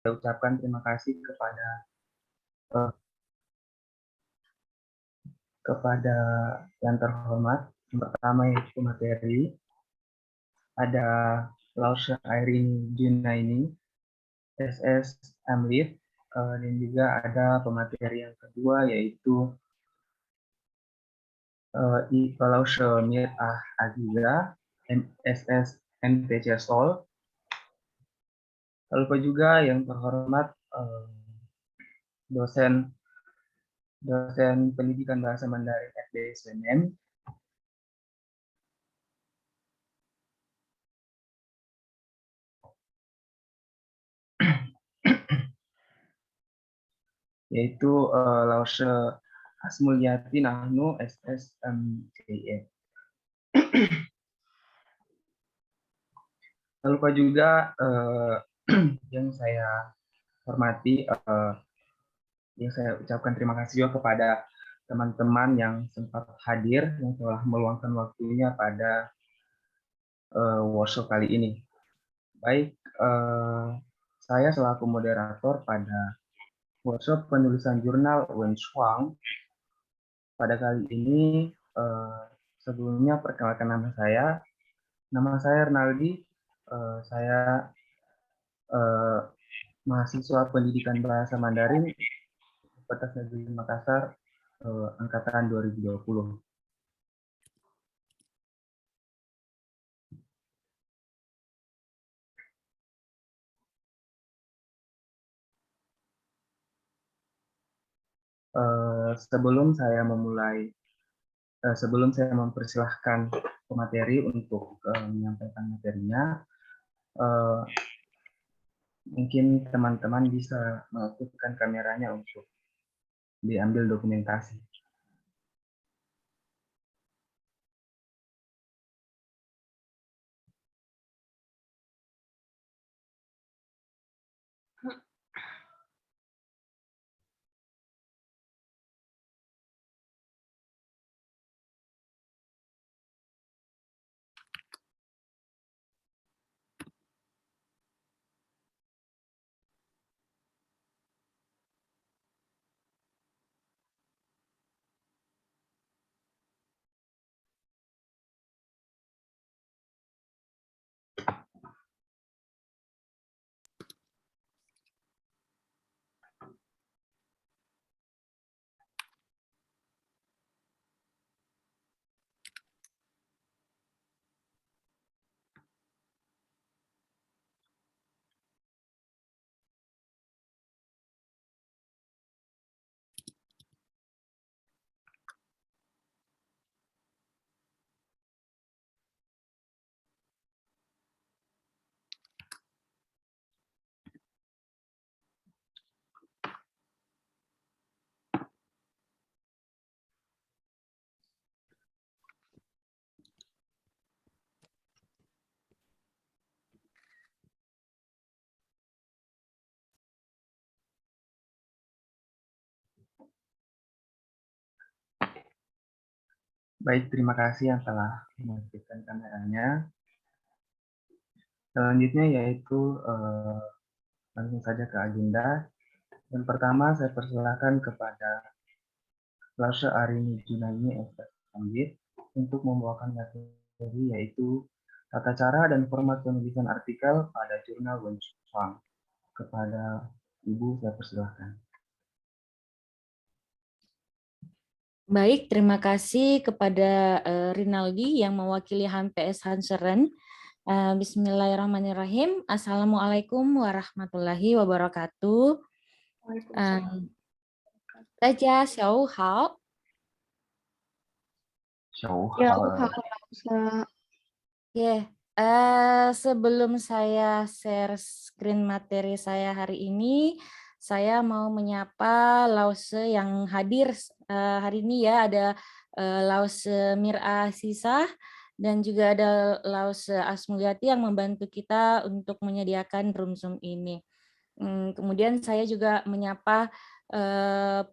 saya ucapkan terima kasih kepada yang terhormat. Yang pertama yaitu materi, ada Lausha Airini Junaini, SS Amlif, dan juga ada pemateri yang kedua yaitu Lausha Mir'ah Aziza, SS MTC Sol. Lalu juga yang terhormat dosen pendidikan bahasa Mandarin FDSMN, yaitu Lausha Asmulyati Nahnu SSMCE. Lalu juga yang saya hormati, yang saya ucapkan terima kasih juga kepada teman-teman yang sempat hadir, yang telah meluangkan waktunya pada workshop kali ini. Baik, saya selaku moderator pada workshop penulisan jurnal Wen Shuang pada kali ini. Sebelumnya perkenalkan nama saya. Nama saya Renaldi. Saya mahasiswa pendidikan bahasa Mandarin Universitas Negeri Makassar angkatan 2020. Sebelum saya mempersilahkan pemateri untuk menyampaikan materinya, mungkin teman-teman bisa mengaktifkan kameranya untuk diambil dokumentasi. Baik, terima kasih yang telah mengaktifkan kameranya. Selanjutnya yaitu langsung saja ke agenda. Yang pertama saya persilahkan kepada Lausha Airini Junaini SSMG untuk membawakan materi yaitu tata cara dan format penulisan artikel pada jurnal Wen Shuang. Kepada Ibu saya persilahkan. Baik, terima kasih kepada Rinaldi yang mewakili HMPS Hanseran. Bismillahirrahmanirrahim. Assalamualaikum warahmatullahi wabarakatuh. Daja Xiao Hao. Sebelum saya share screen materi saya hari ini, saya mau menyapa Lause yang hadir hari ini ya. Ada Lause Mir'ah Sisa dan juga ada Lause Asmulyati yang membantu kita untuk menyediakan room Zoom ini. Kemudian saya juga menyapa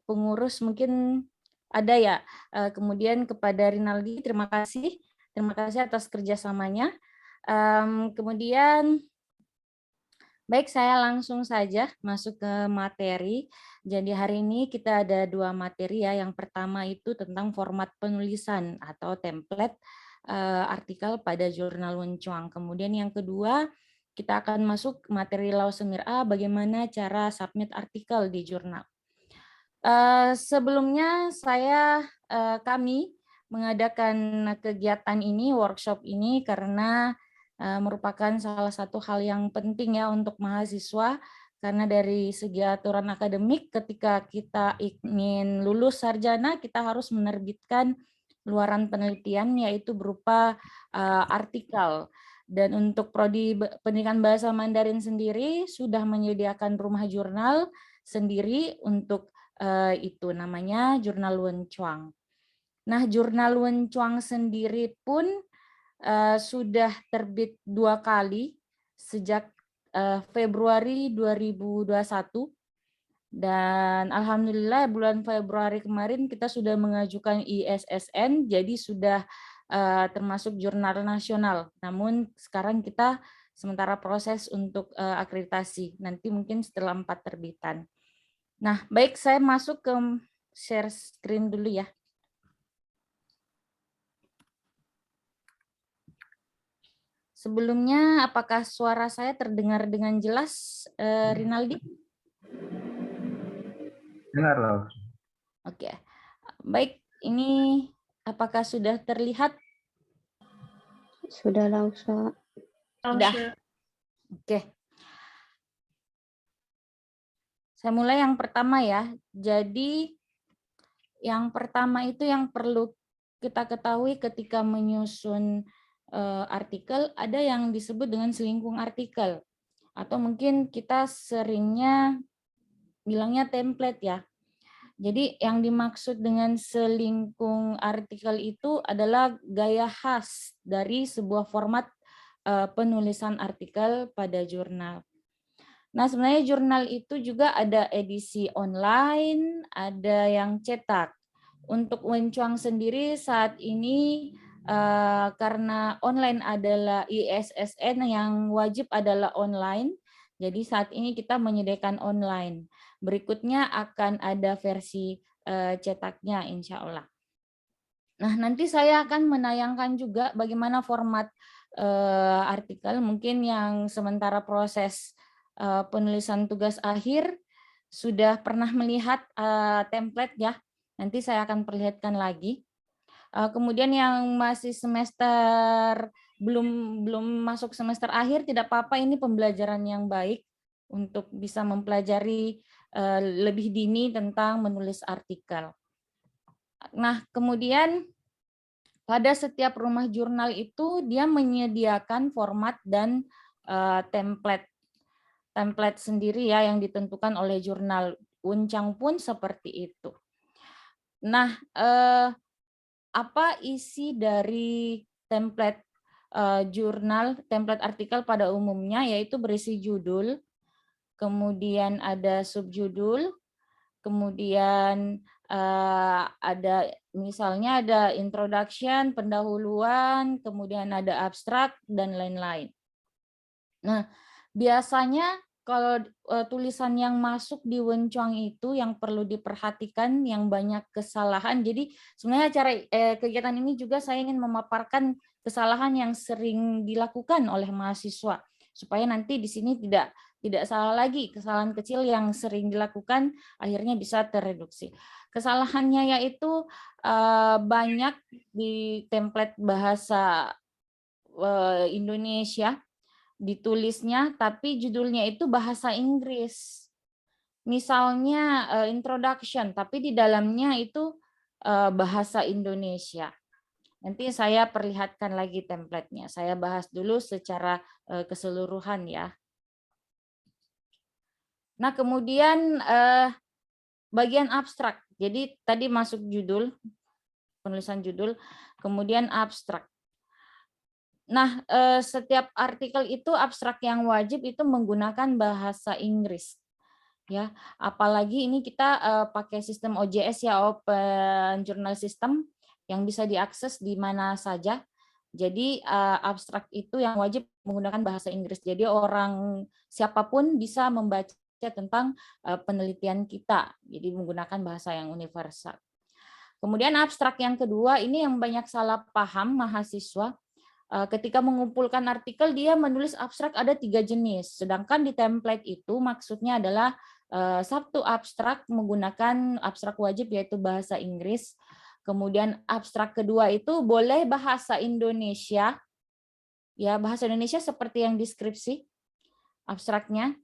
pengurus, mungkin ada ya. Kemudian kepada Rinaldi, terima kasih atas kerjasamanya. Kemudian Baik, saya langsung saja masuk ke materi. Jadi hari ini kita ada 2 materi ya. Yang pertama itu tentang format penulisan atau template artikel pada jurnal Wencuang. Kemudian yang kedua, kita akan masuk materi Lausemir A, bagaimana cara submit artikel di jurnal. Sebelumnya kami mengadakan kegiatan ini, workshop ini karena merupakan salah satu hal yang penting ya untuk mahasiswa, karena dari segi aturan akademik ketika kita ingin lulus sarjana kita harus menerbitkan luaran penelitian yaitu berupa artikel. Dan untuk prodi pendidikan bahasa Mandarin sendiri sudah menyediakan rumah jurnal sendiri untuk itu namanya jurnal Wencuang. Nah, jurnal Wencuang sendiri pun sudah terbit 2 kali sejak Februari 2021 dan alhamdulillah bulan Februari kemarin kita sudah mengajukan ISSN, jadi sudah termasuk jurnal nasional. Namun sekarang kita sementara proses untuk akreditasi. Nanti mungkin setelah 4 terbitan. Nah, baik, saya masuk ke share screen dulu ya. Sebelumnya, apakah suara saya terdengar dengan jelas, Rinaldi? Dengar loh. Oke, baik. Ini apakah sudah terlihat? Sudah langsung. Sudah. Oke. Saya mulai yang pertama ya. Jadi yang pertama itu yang perlu kita ketahui ketika menyusun artikel, ada yang disebut dengan selingkung artikel. Atau mungkin kita seringnya bilangnya template ya. Jadi yang dimaksud dengan selingkung artikel itu adalah gaya khas dari sebuah format penulisan artikel pada jurnal. Nah, sebenarnya jurnal itu juga ada edisi online, ada yang cetak. Untuk Wencuang sendiri saat ini karena online adalah ISSN yang wajib adalah online, jadi saat ini kita menyediakan online. Berikutnya akan ada versi cetaknya insya Allah. Nah, nanti saya akan menayangkan juga bagaimana format artikel, mungkin yang sementara proses penulisan tugas akhir sudah pernah melihat template ya. Nanti saya akan perlihatkan lagi. Kemudian yang masih semester belum masuk semester akhir tidak apa-apa, ini pembelajaran yang baik untuk bisa mempelajari lebih dini tentang menulis artikel. Nah, kemudian pada setiap rumah jurnal itu dia menyediakan format dan template sendiri ya yang ditentukan oleh jurnal. Wencuang pun seperti itu. Nah, apa isi dari template jurnal, template artikel pada umumnya yaitu berisi judul, kemudian ada subjudul, kemudian ada misalnya ada introduction, pendahuluan, kemudian ada abstrak dan lain-lain. Nah, biasanya kalau tulisan yang masuk di Wencuang itu yang perlu diperhatikan, yang banyak kesalahan. Jadi sebenarnya acara kegiatan ini juga saya ingin memaparkan kesalahan yang sering dilakukan oleh mahasiswa supaya nanti di sini tidak salah lagi, kesalahan kecil yang sering dilakukan akhirnya bisa tereduksi. Kesalahannya yaitu banyak di template bahasa Indonesia ditulisnya tapi judulnya itu bahasa Inggris. Misalnya introduction tapi di dalamnya itu bahasa Indonesia. Nanti saya perlihatkan lagi template-nya. Saya bahas dulu secara keseluruhan ya. Nah, kemudian bagian abstrak. Jadi tadi masuk judul, penulisan judul, kemudian abstrak. Nah, setiap artikel itu abstrak yang wajib itu menggunakan bahasa Inggris. Ya, apalagi ini kita pakai sistem OJS ya, Open Journal System yang bisa diakses di mana saja. Jadi abstrak itu yang wajib menggunakan bahasa Inggris. Jadi orang siapapun bisa membaca tentang penelitian kita. Jadi menggunakan bahasa yang universal. Kemudian abstrak yang kedua ini yang banyak salah paham mahasiswa. Ketika mengumpulkan artikel dia menulis abstrak ada 3 jenis. Sedangkan di template itu maksudnya adalah satu abstrak menggunakan abstrak wajib yaitu bahasa Inggris. Kemudian abstrak kedua itu boleh bahasa Indonesia. Ya, bahasa Indonesia seperti yang deskripsi abstraknya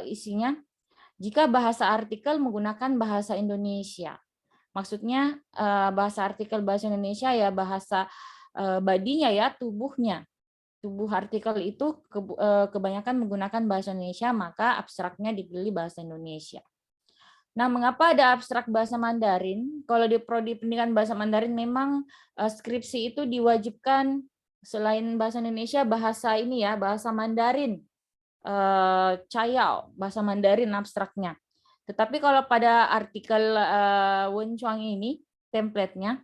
isinya. Jika bahasa artikel menggunakan bahasa Indonesia. Maksudnya bahasa artikel bahasa Indonesia ya bahasa badinya ya, tubuhnya. Tubuh artikel itu kebanyakan menggunakan bahasa Indonesia, maka abstraknya dipilih bahasa Indonesia. Nah, mengapa ada abstrak bahasa Mandarin? Kalau di prodi pendidikan bahasa Mandarin memang skripsi itu diwajibkan selain bahasa Indonesia bahasa ini ya, bahasa Mandarin. Cayao, bahasa Mandarin abstraknya. Tetapi kalau pada artikel Wenchuang ini, template-nya,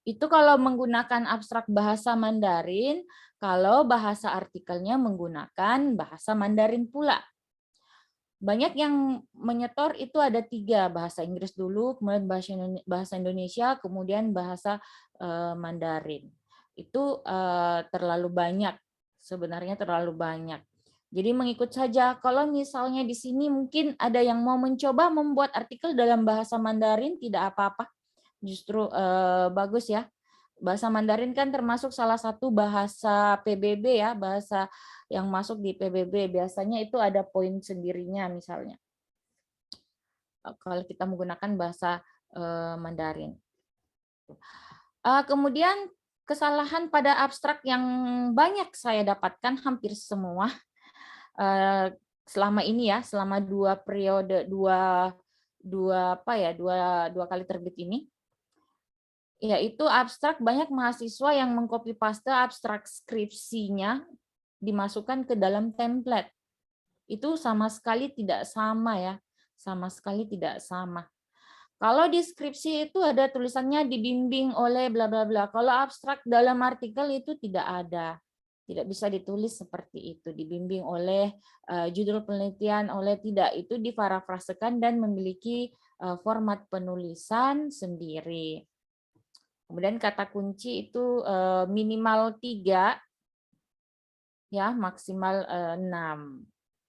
itu kalau menggunakan abstrak bahasa Mandarin, kalau bahasa artikelnya menggunakan bahasa Mandarin pula. Banyak yang menyetor itu ada 3, bahasa Inggris dulu, kemudian bahasa Indonesia, kemudian bahasa Mandarin. Itu terlalu banyak, sebenarnya terlalu banyak. Jadi mengikut saja. Kalau misalnya di sini mungkin ada yang mau mencoba membuat artikel dalam bahasa Mandarin, tidak apa-apa. Justru bagus ya. Bahasa Mandarin kan termasuk salah satu bahasa PBB ya, bahasa yang masuk di PBB. Biasanya itu ada poin sendirinya misalnya. Kalau kita menggunakan bahasa Mandarin. Kemudian kesalahan pada abstrak yang banyak saya dapatkan hampir semua selama ini ya, selama 2 periode, dua kali terbit ini, yaitu abstrak banyak mahasiswa yang mengcopy paste abstrak skripsinya dimasukkan ke dalam template. Itu sama sekali tidak sama ya, sama sekali tidak sama. Kalau di skripsi itu ada tulisannya dibimbing oleh bla bla bla. Kalau abstrak dalam artikel itu tidak ada. Tidak bisa ditulis seperti itu, dibimbing oleh judul penelitian oleh tidak, itu diparafrasekan dan memiliki format penulisan sendiri. Kemudian kata kunci itu minimal 3 ya, maksimal 6.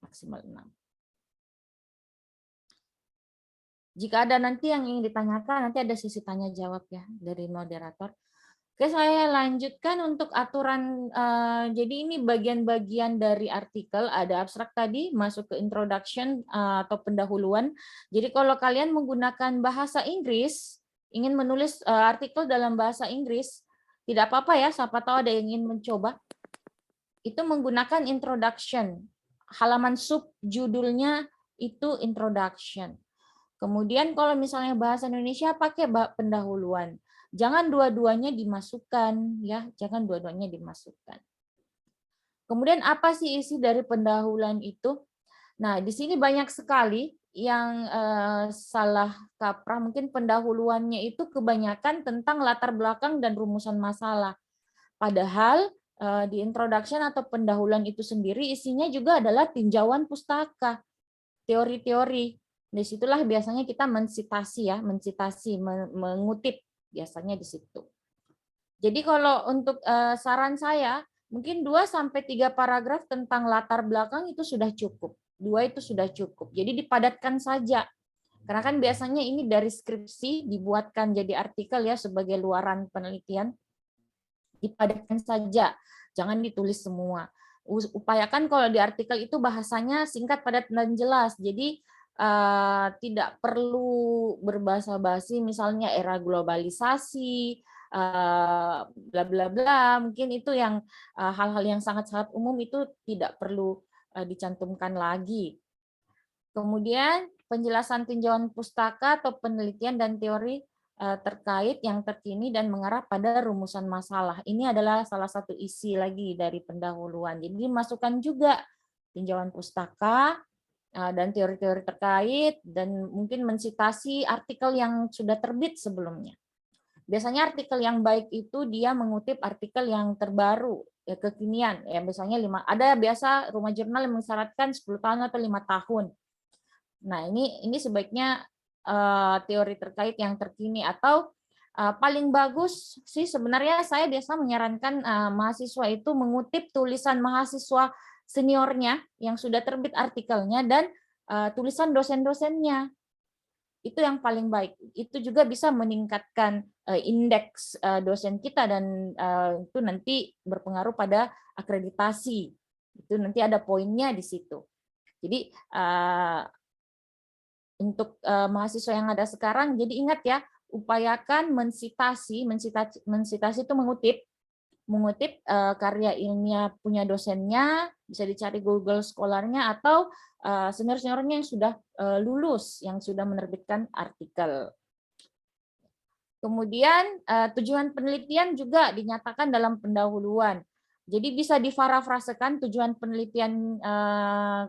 Maksimal 6. Jika ada nanti yang ingin ditanyakan, nanti ada sesi tanya jawab ya dari moderator. Oke, saya lanjutkan untuk aturan. Jadi ini bagian-bagian dari artikel, ada abstrak tadi, masuk ke introduction atau pendahuluan. Jadi kalau kalian menggunakan bahasa Inggris, ingin menulis artikel dalam bahasa Inggris, tidak apa-apa ya, siapa tahu ada yang ingin mencoba. Itu menggunakan introduction. Halaman sub judulnya itu introduction. Kemudian kalau misalnya bahasa Indonesia pakai pendahuluan. Jangan dua-duanya dimasukkan ya, jangan dua-duanya dimasukkan. Kemudian apa sih isi dari pendahuluan itu? Nah, di sini banyak sekali yang salah kaprah. Mungkin pendahuluannya itu kebanyakan tentang latar belakang dan rumusan masalah. Padahal di introduction atau pendahuluan itu sendiri isinya juga adalah tinjauan pustaka, teori-teori. Disitulah biasanya kita mensitasi ya, mengutip biasanya di situ. Jadi kalau untuk saran saya, mungkin 2-3 paragraf tentang latar belakang itu sudah cukup. 2 itu sudah cukup. Jadi dipadatkan saja. Karena kan biasanya ini dari skripsi dibuatkan jadi artikel ya sebagai luaran penelitian. Dipadatkan saja, jangan ditulis semua. Upayakan kalau di artikel itu bahasanya singkat, padat, dan jelas. Jadi tidak perlu berbahasa basi, misalnya era globalisasi, bla bla bla. Mungkin itu yang hal-hal yang sangat-sangat umum itu tidak perlu dicantumkan lagi. Kemudian penjelasan tinjauan pustaka atau penelitian dan teori terkait yang terkini dan mengarah pada rumusan masalah. Ini adalah salah satu isi lagi dari pendahuluan. Jadi masukkan juga tinjauan pustaka dan teori-teori terkait dan mungkin mensitasi artikel yang sudah terbit sebelumnya. Biasanya artikel yang baik itu dia mengutip artikel yang terbaru, ya, kekinian. Ya, biasanya ada biasa rumah jurnal yang mensyaratkan 10 tahun atau 5 tahun. Nah, ini sebaiknya teori terkait yang terkini, atau paling bagus sih sebenarnya saya biasa menyarankan mahasiswa itu mengutip tulisan mahasiswa seniornya yang sudah terbit artikelnya dan tulisan dosen-dosennya. Itu yang paling baik. Itu juga bisa meningkatkan indeks dosen kita, dan itu nanti berpengaruh pada akreditasi. Itu nanti ada poinnya di situ. Jadi untuk mahasiswa yang ada sekarang, jadi ingat ya, upayakan mensitasi itu mengutip karya ilmiah punya dosennya, bisa dicari Google Scholar-nya, atau senior-seniornya yang sudah lulus, yang sudah menerbitkan artikel. Kemudian tujuan penelitian juga dinyatakan dalam pendahuluan. Jadi bisa diparafrasekan tujuan penelitian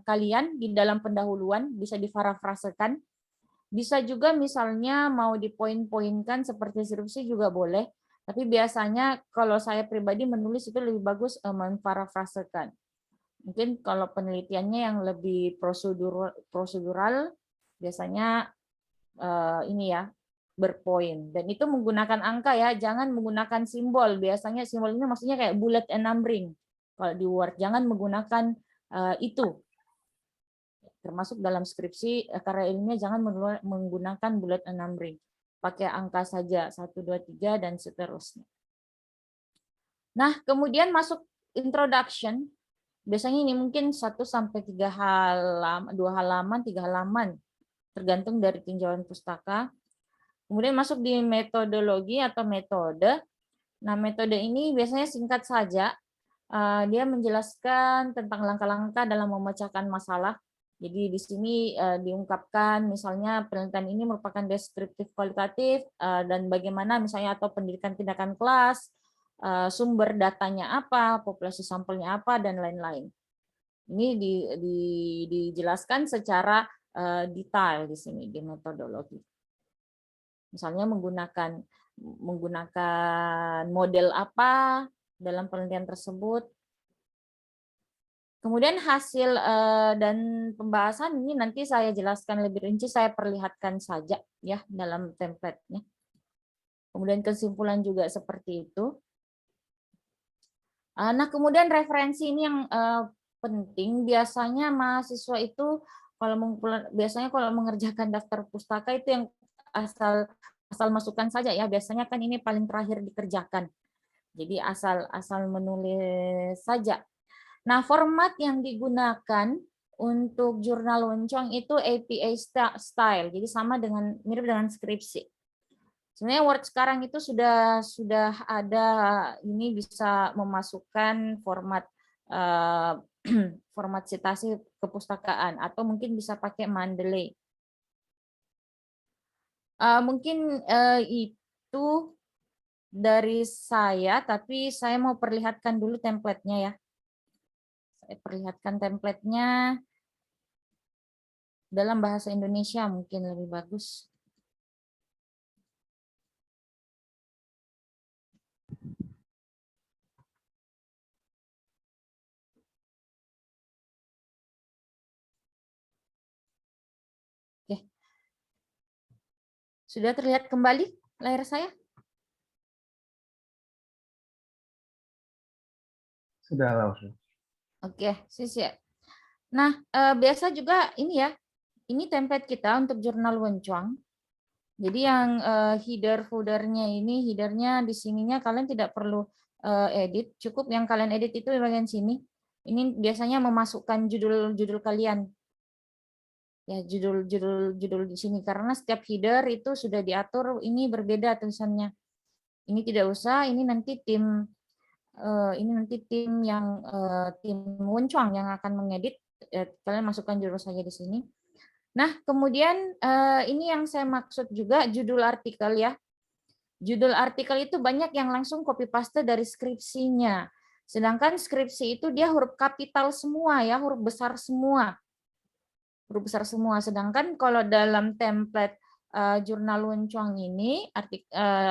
kalian di dalam pendahuluan, bisa diparafrasekan. Bisa juga misalnya mau dipoin-poinkan seperti skripsi juga boleh. Tapi biasanya kalau saya pribadi menulis itu lebih bagus memparafrasekan. Mungkin kalau penelitiannya yang lebih prosedural biasanya ini ya, berpoin. Dan itu menggunakan angka ya, jangan menggunakan simbol. Biasanya simbol ini maksudnya kayak bullet and numbering. Kalau di Word jangan menggunakan itu. Termasuk dalam skripsi karya ilmiah jangan menggunakan bullet and numbering. Pakai angka saja 1 2 3 dan seterusnya. Nah, kemudian masuk introduction. Biasanya ini mungkin 1 sampai 3 halaman, 2 halaman, 3 halaman, tergantung dari tinjauan pustaka. Kemudian masuk di metodologi atau metode. Nah, metode ini biasanya singkat saja. Dia menjelaskan tentang langkah-langkah dalam memecahkan masalah. Jadi di sini diungkapkan misalnya penelitian ini merupakan deskriptif kualitatif dan bagaimana misalnya atau pendidikan tindakan kelas, sumber datanya apa, populasi sampelnya apa, dan lain-lain. Ini dijelaskan secara detail di sini di metodologi. Misalnya menggunakan model apa dalam penelitian tersebut. Kemudian hasil dan pembahasan ini nanti saya jelaskan lebih rinci, saya perlihatkan saja ya dalam template-nya. Kemudian kesimpulan juga seperti itu. Nah, kemudian referensi ini yang penting. Biasanya mahasiswa itu biasanya kalau mengerjakan daftar pustaka itu yang asal masukkan saja ya. Biasanya kan ini paling terakhir dikerjakan. Jadi asal menulis saja. Nah, format yang digunakan untuk jurnal Wonchong itu APA style. Jadi mirip dengan skripsi. Sebenarnya Word sekarang itu sudah ada, ini bisa memasukkan format format citasi kepustakaan, atau mungkin bisa pakai Mendeley. Mungkin itu dari saya, tapi saya mau perlihatkan dulu template-nya ya. Saya perlihatkan template-nya dalam bahasa Indonesia mungkin lebih bagus. Oke. Sudah terlihat kembali layar saya? Sudah, langsung. Oke, siap. Nah, biasa juga ini ya, ini template kita untuk jurnal Wonchong. Jadi yang header foldernya ini, headernya di sininya kalian tidak perlu edit, cukup yang kalian edit itu di bagian sini. Ini biasanya memasukkan judul kalian. Ya, judul di sini, karena setiap header itu sudah diatur ini berbeda tulisannya. Ini tidak usah, ini nanti tim yang tim Wonchong yang akan mengedit, kalian masukkan judul saja di sini. Nah, kemudian ini yang saya maksud juga judul artikel ya. Judul artikel itu banyak yang langsung copy paste dari skripsinya. Sedangkan skripsi itu dia huruf kapital semua ya, huruf besar semua. Sedangkan kalau dalam template jurnal Luncuang ini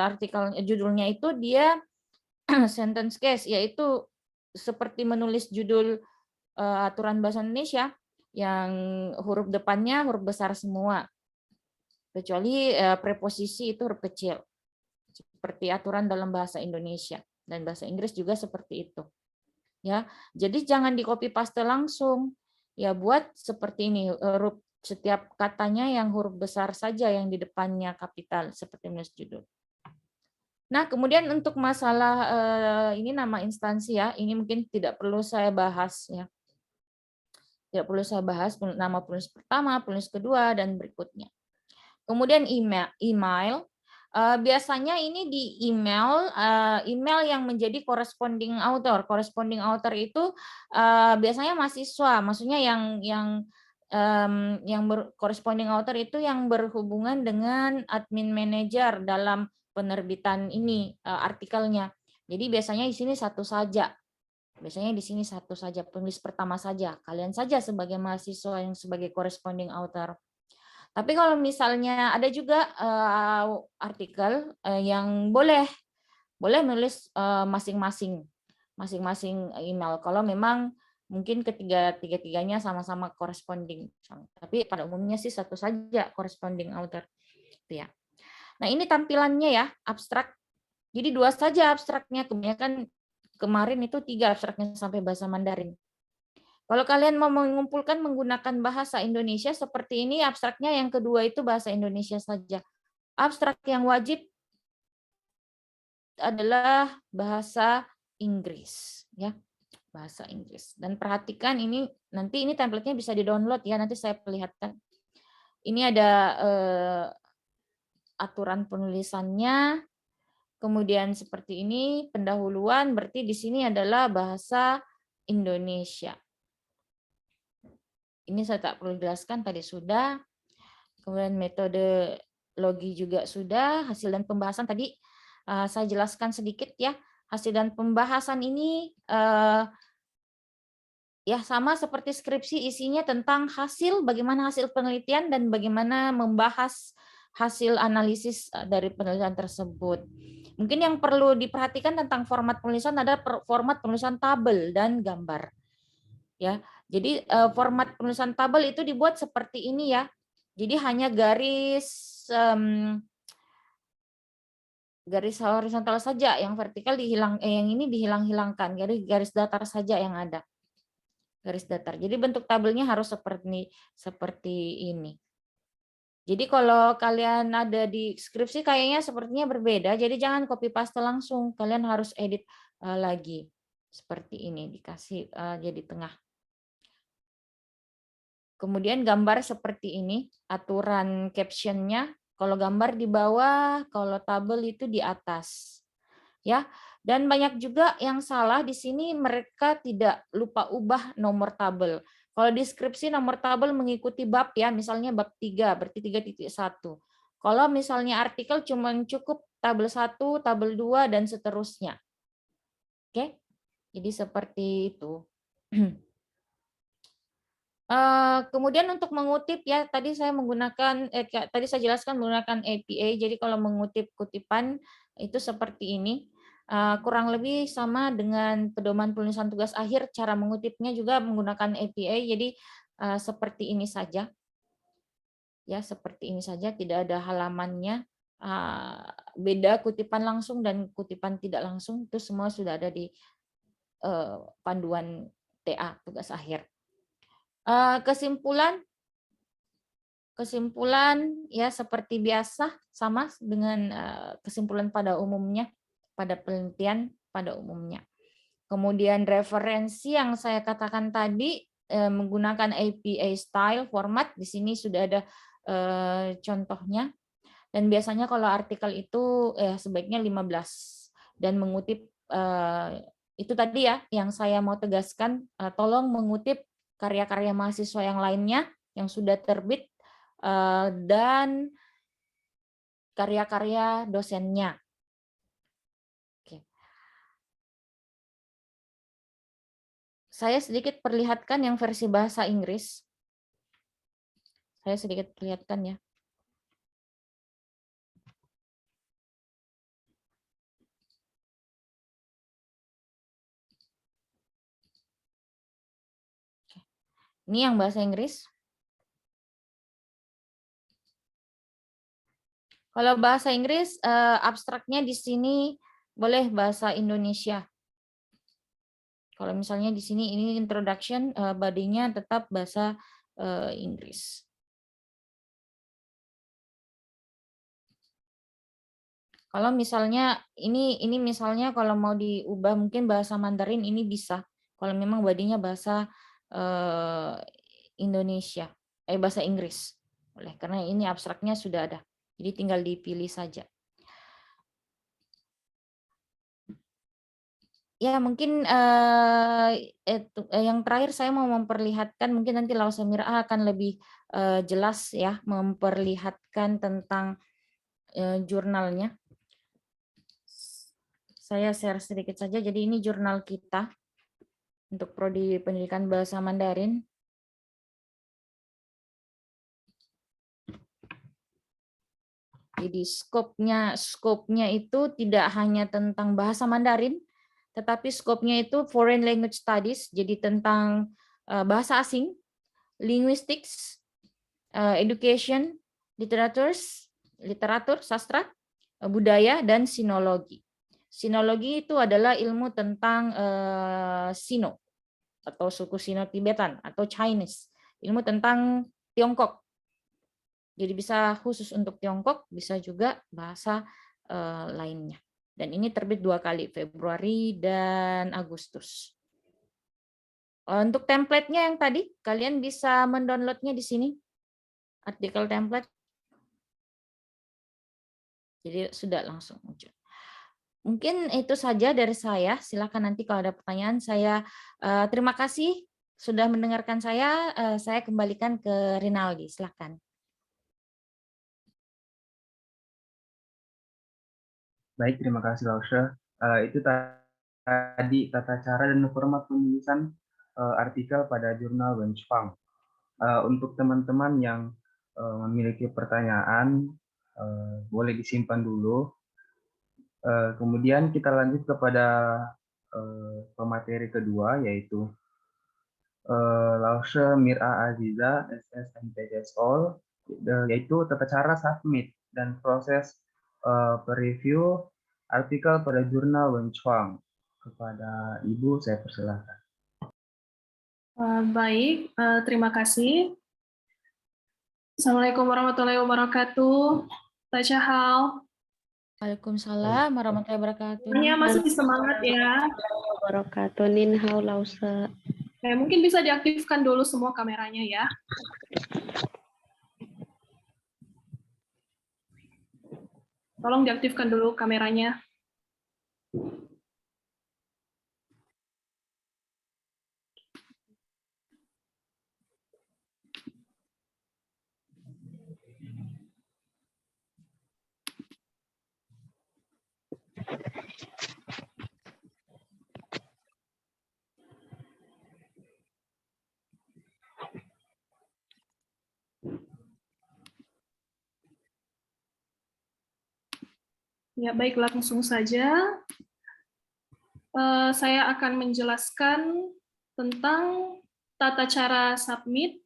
artikel judulnya itu dia sentence case, yaitu seperti menulis judul aturan bahasa Indonesia yang huruf depannya huruf besar semua, kecuali preposisi itu huruf kecil, seperti aturan dalam bahasa Indonesia, dan bahasa Inggris juga seperti itu. Ya, jadi jangan di copy paste langsung. Ya, buat seperti ini, huruf setiap katanya yang huruf besar saja yang di depannya kapital seperti menulis judul. Nah, kemudian untuk masalah ini nama instansi ya, ini mungkin tidak perlu saya bahas ya. Tidak perlu saya bahas nama penulis pertama, penulis kedua, dan berikutnya. Kemudian email. Biasanya ini di email yang menjadi corresponding author. Corresponding author itu biasanya mahasiswa, maksudnya yang corresponding author itu yang berhubungan dengan admin manager dalam penerbitan ini artikelnya. Jadi biasanya di sini satu saja. Biasanya di sini satu saja, penulis pertama saja. Kalian saja sebagai mahasiswa yang sebagai corresponding author. Tapi kalau misalnya ada juga artikel yang boleh menulis masing-masing email. Kalau memang mungkin ketiga-tiganya sama-sama corresponding. Tapi pada umumnya sih satu saja corresponding author. Itu ya. Nah, ini tampilannya ya, abstrak. Jadi 2 saja abstraknya, kebanyakan kemarin itu 3 abstraknya sampai bahasa Mandarin. Kalau kalian mau mengumpulkan menggunakan bahasa Indonesia seperti ini, abstraknya yang kedua itu bahasa Indonesia saja. Abstrak yang wajib adalah bahasa Inggris, ya, bahasa Inggris. Dan perhatikan ini, nanti ini template-nya bisa di-download ya, nanti saya perlihatkan. Ini ada aturan penulisannya, kemudian seperti ini pendahuluan, berarti di sini adalah bahasa Indonesia. Ini saya tak perlu jelaskan, tadi sudah. Kemudian metode logi juga sudah. Hasil dan pembahasan tadi saya jelaskan sedikit ya. Hasil dan pembahasan ini ya sama seperti skripsi, isinya tentang hasil, bagaimana hasil penelitian dan bagaimana membahas hasil analisis dari penelitian tersebut. Mungkin yang perlu diperhatikan tentang format penulisan ada format penulisan tabel dan gambar. Ya, jadi format penulisan tabel itu dibuat seperti ini ya. Jadi hanya garis horizontal saja, yang vertikal yang ini dihilang-hilangkan, garis datar saja yang ada. Garis datar. Jadi bentuk tabelnya harus seperti ini. Jadi kalau kalian ada di skripsi kayaknya sepertinya berbeda, jadi jangan copy paste langsung, kalian harus edit lagi. Seperti ini, dikasih jadi tengah. Kemudian gambar seperti ini, aturan captionnya, kalau gambar di bawah, kalau tabel itu di atas. Ya, dan banyak juga yang salah di sini, mereka tidak lupa ubah nomor tabel. Kalau deskripsi nomor tabel mengikuti bab ya, misalnya bab 3, berarti 3.1. Kalau misalnya artikel cuma cukup tabel 1, tabel 2, dan seterusnya. Oke, jadi seperti itu. Kemudian untuk mengutip ya, tadi saya jelaskan menggunakan APA. Jadi kalau mengutip kutipan itu seperti ini, kurang lebih sama dengan pedoman penulisan tugas akhir. Cara mengutipnya juga menggunakan APA. Jadi seperti ini saja, ya seperti ini saja. Tidak ada halamannya. Beda kutipan langsung dan kutipan tidak langsung itu semua sudah ada di panduan TA tugas akhir. Kesimpulan ya seperti biasa sama dengan kesimpulan pada umumnya, pada penelitian pada umumnya. Kemudian referensi yang saya katakan tadi menggunakan APA style format, di sini sudah ada contohnya. Dan biasanya kalau artikel itu sebaiknya 15 dan mengutip itu tadi ya yang saya mau tegaskan, tolong mengutip karya-karya mahasiswa yang lainnya yang sudah terbit dan karya-karya dosennya. Oke. Saya sedikit perlihatkan yang versi bahasa Inggris. Saya sedikit perlihatkan ya. Ini yang bahasa Inggris. Kalau bahasa Inggris, abstraknya di sini boleh bahasa Indonesia. Kalau misalnya di sini ini introduction, body-nya tetap bahasa Inggris. Kalau misalnya ini misalnya kalau mau diubah mungkin bahasa Mandarin ini bisa. Kalau memang body-nya bahasa Indonesia, bahasa Inggris. Oleh karena ini abstraknya sudah ada. Jadi tinggal dipilih saja. Ya mungkin yang terakhir saya mau memperlihatkan, mungkin nanti Lausa Mira akan lebih jelas ya memperlihatkan tentang jurnalnya. Saya share sedikit saja. Jadi ini jurnal kita untuk prodi pendidikan bahasa Mandarin. Jadi skopnya itu tidak hanya tentang bahasa Mandarin, tetapi skopnya itu foreign language studies, jadi tentang bahasa asing, linguistics, education, literatur, sastra, budaya, dan sinologi. Sinologi itu adalah ilmu tentang Sino atau suku Sino-Tibetan atau Chinese, ilmu tentang Tiongkok. Jadi bisa khusus untuk Tiongkok, bisa juga bahasa lainnya. Dan ini terbit 2 kali, Februari dan Agustus. Untuk template-nya yang tadi, kalian bisa mendownload-nya di sini. Artikel template. Jadi sudah langsung muncul. Mungkin itu saja dari saya. Silakan nanti kalau ada pertanyaan. Saya terima kasih sudah mendengarkan saya. Saya kembalikan ke Rinaldi. Silakan. Baik, terima kasih Lausha. Itu tadi tata cara dan format penulisan artikel pada jurnal Wenchuang. Untuk teman-teman yang memiliki pertanyaan, boleh disimpan dulu. Kemudian kita lanjut kepada pemateri kedua, yaitu Lausha Mira Aziza, SS All, yaitu tata cara submit dan proses per-review artikel pada jurnal Wenchuang. Kepada Ibu, saya persilahkan. Baik, terima kasih. Assalamualaikum warahmatullahi wabarakatuh. Tachahal. Waalaikumsalam warahmatullahi wabarakatuh. Semuanya masih semangat ya. Wabarakatuh. Nin hao Lausa. Mungkin bisa diaktifkan dulu semua kameranya ya. Tolong diaktifkan dulu kameranya. Ya, baik, langsung saja. Saya akan menjelaskan tentang tata cara submit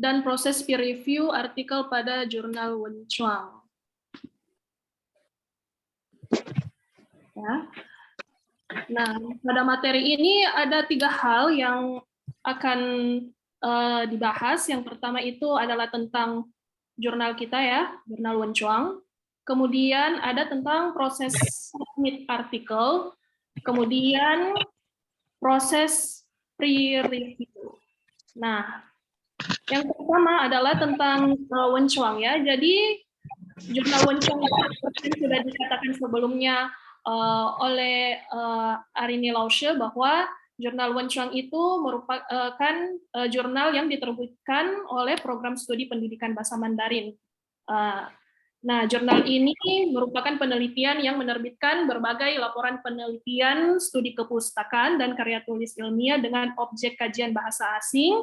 dan proses peer review artikel pada jurnal Wenchuang. Ya. Nah, pada materi ini ada 3 hal yang akan dibahas. Yang pertama itu adalah tentang jurnal kita ya, jurnal Wenchuang. Kemudian ada tentang proses submit artikel, kemudian proses pre-review. Nah, yang pertama adalah tentang Wenchuang ya. Jadi jurnal Wenchuang seperti sudah dikatakan sebelumnya oleh Arini Lausche bahwa jurnal Wenchuang itu merupakan jurnal yang diterbitkan oleh program studi pendidikan bahasa Mandarin. Nah, jurnal ini merupakan penelitian yang menerbitkan berbagai laporan penelitian, studi kepustakaan, dan karya tulis ilmiah dengan objek kajian bahasa asing,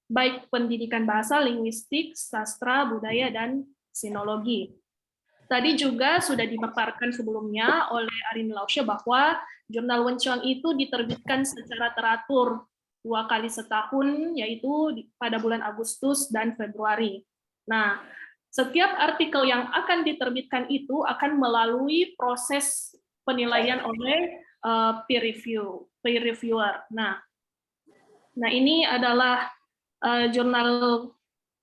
baik pendidikan bahasa, linguistik, sastra, budaya, dan sinologi. Tadi juga sudah dipaparkan sebelumnya oleh Arini Lausche bahwa jurnal Wenchuang itu diterbitkan secara teratur 2 kali setahun, yaitu pada bulan Agustus dan Februari. Nah, setiap artikel yang akan diterbitkan itu akan melalui proses penilaian oleh peer reviewer. Nah, ini adalah jurnal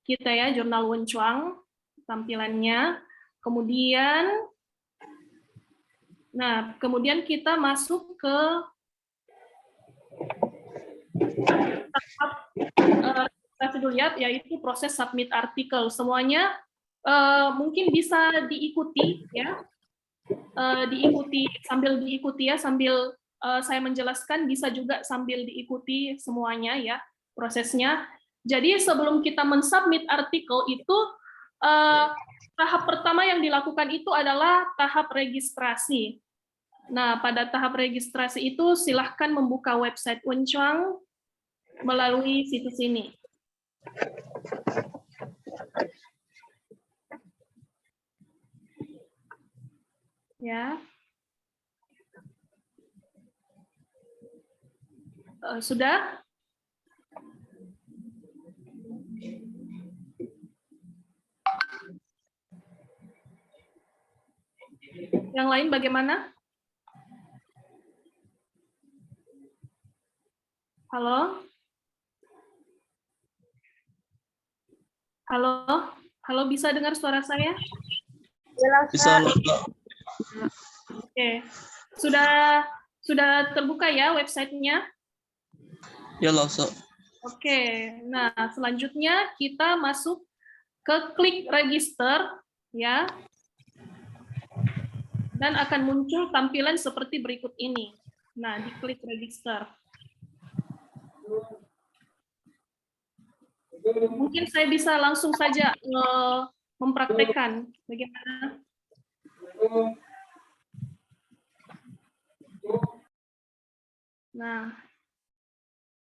kita ya, jurnal Wenchuang tampilannya. Kemudian kita masuk ke tahap registrasi dulu ya, yaitu proses submit artikel. Semuanya mungkin bisa diikuti ya, diikuti sambil saya menjelaskan, bisa juga sambil diikuti semuanya ya prosesnya. Jadi sebelum kita mensubmit artikel itu tahap pertama yang dilakukan itu adalah tahap registrasi. Nah, pada tahap registrasi itu silahkan membuka website Wenchuang melalui situs ini. Ya. Sudah? Yang lain bagaimana? Halo? Halo? Halo, bisa dengar suara saya? Bisa. Oke. Sudah terbuka ya websitenya? Ya, Lasa. Oke. Nah, selanjutnya kita masuk ke klik register ya. Dan akan muncul tampilan seperti berikut ini. Nah, diklik register. Mungkin saya bisa langsung saja mempraktekkan bagaimana. Nah,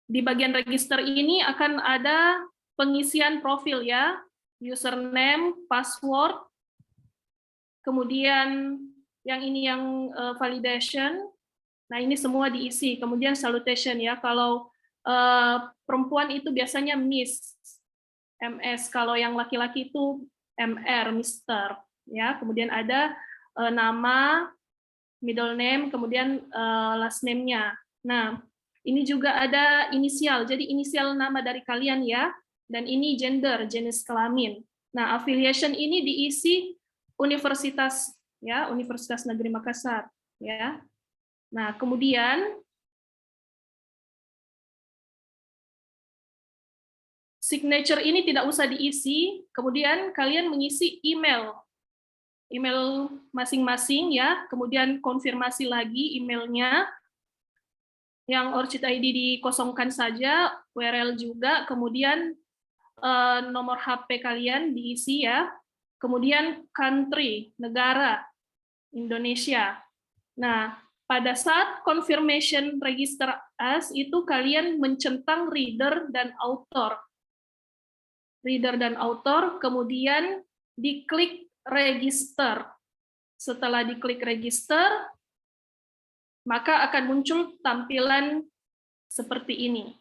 di bagian register ini akan ada pengisian profil ya, username, password, kemudian yang ini yang validation. Nah, ini semua diisi. Kemudian salutation ya. Kalau perempuan itu biasanya Miss, MS. Kalau yang laki-laki itu MR, Mister. Ya. Kemudian ada nama, middle name, kemudian last name-nya. Nah, ini juga ada inisial. Jadi inisial nama dari kalian ya. Dan ini gender, jenis kelamin. Nah, affiliation ini diisi universitas ya, Universitas Negeri Makassar ya. Nah, kemudian signature ini tidak usah diisi, kemudian kalian mengisi email masing-masing ya, kemudian konfirmasi lagi emailnya. Yang ORCID ID dikosongkan saja, URL juga, kemudian nomor HP kalian diisi ya, kemudian country, negara, Indonesia. Nah, pada saat confirmation register as, itu kalian mencentang reader dan author. Reader dan author, kemudian diklik register. Setelah diklik register, maka akan muncul tampilan seperti ini.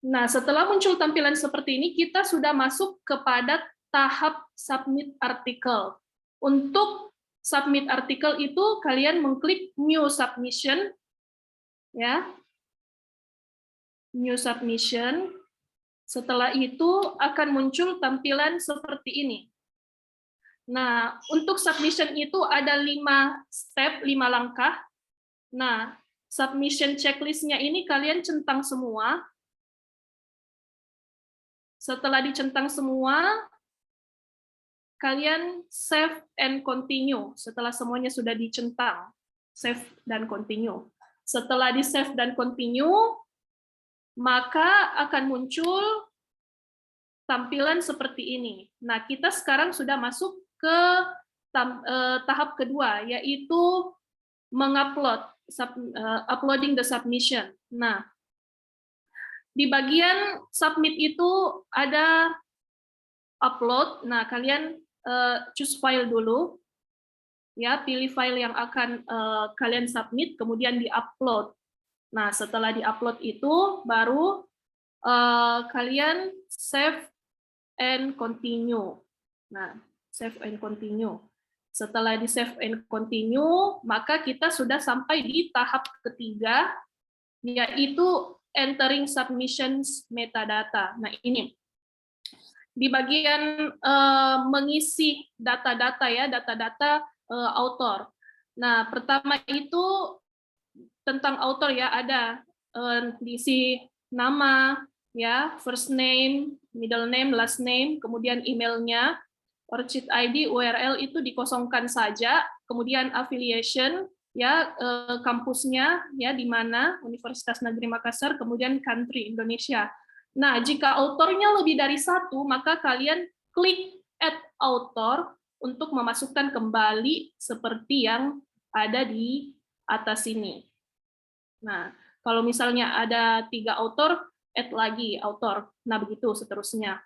Nah, setelah muncul tampilan seperti ini, kita sudah masuk kepada tahap submit artikel. Untuk submit artikel itu kalian mengklik new submission ya. New submission. Setelah itu akan muncul tampilan seperti ini. Nah, untuk submission itu ada 5 step, 5 langkah. Nah, submission checklist-nya ini kalian centang semua. Setelah dicentang semua, kalian save and continue. Setelah semuanya sudah dicentang, save dan continue. Setelah di save dan continue, maka akan muncul tampilan seperti ini. Nah, kita sekarang sudah masuk ke tahap kedua, yaitu mengupload, uploading the submission. Nah, di bagian submit itu ada upload. Nah, kalian choose file dulu. ya, pilih file yang akan kalian submit, kemudian di-upload. Nah, setelah di-upload itu, baru kalian save and continue. Nah, save and continue. Setelah di save and continue, maka kita sudah sampai di tahap ketiga, yaitu entering submissions metadata. Nah, ini di bagian mengisi data-data ya, data-data author. Nah, pertama itu tentang author ya, ada diisi nama ya, first name, middle name, last name, kemudian emailnya, ORCID ID, URL itu dikosongkan saja, kemudian affiliation ya, kampusnya ya di mana, Universitas Negeri Makassar, kemudian country Indonesia. Nah, jika autornya lebih dari satu, maka kalian klik add author untuk memasukkan kembali seperti yang ada di atas ini. Nah, kalau misalnya ada 3 author, add lagi author. Nah, begitu seterusnya.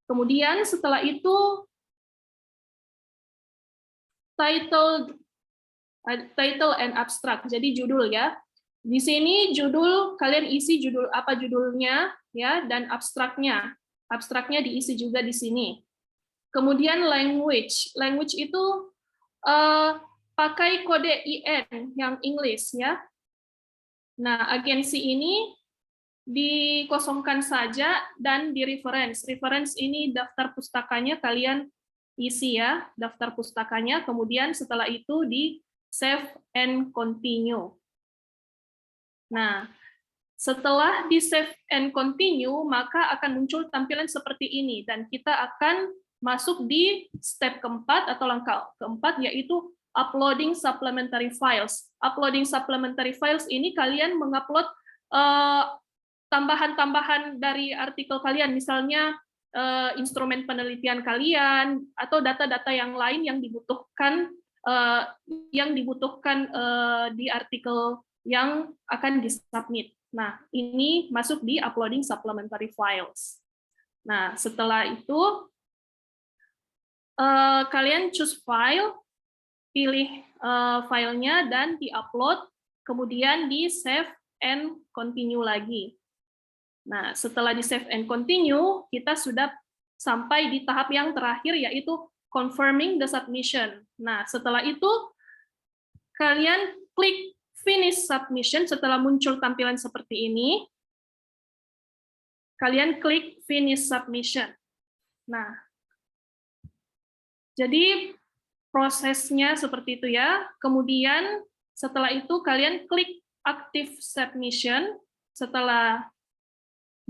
Kemudian setelah itu title and abstract. Jadi judul ya. Di sini judul, kalian isi judul apa judulnya ya, dan abstraknya. Abstraknya diisi juga di sini. Kemudian language. Language itu pakai kode IN yang English ya. Nah, agensi ini dikosongkan saja dan di reference. Reference ini daftar pustakanya kalian isi ya, daftar pustakanya, kemudian setelah itu di save and continue. Nah, setelah di save and continue, maka akan muncul tampilan seperti ini, dan kita akan masuk di step keempat atau langkah keempat, yaitu uploading supplementary files. Uploading supplementary files ini kalian mengupload tambahan-tambahan dari artikel kalian, misalnya instrumen penelitian kalian atau data-data yang lain yang dibutuhkan di artikel yang akan disubmit. Nah, ini masuk di uploading supplementary files. Nah, setelah itu kalian choose file, pilih filenya dan di-upload, kemudian di save and continue lagi. Nah, setelah di save and continue, kita sudah sampai di tahap yang terakhir, yaitu confirming the submission. Nah, setelah itu kalian klik finish submission. Setelah muncul tampilan seperti ini, kalian klik finish submission. Nah, jadi prosesnya seperti itu ya. Kemudian setelah itu kalian klik active submission. Setelah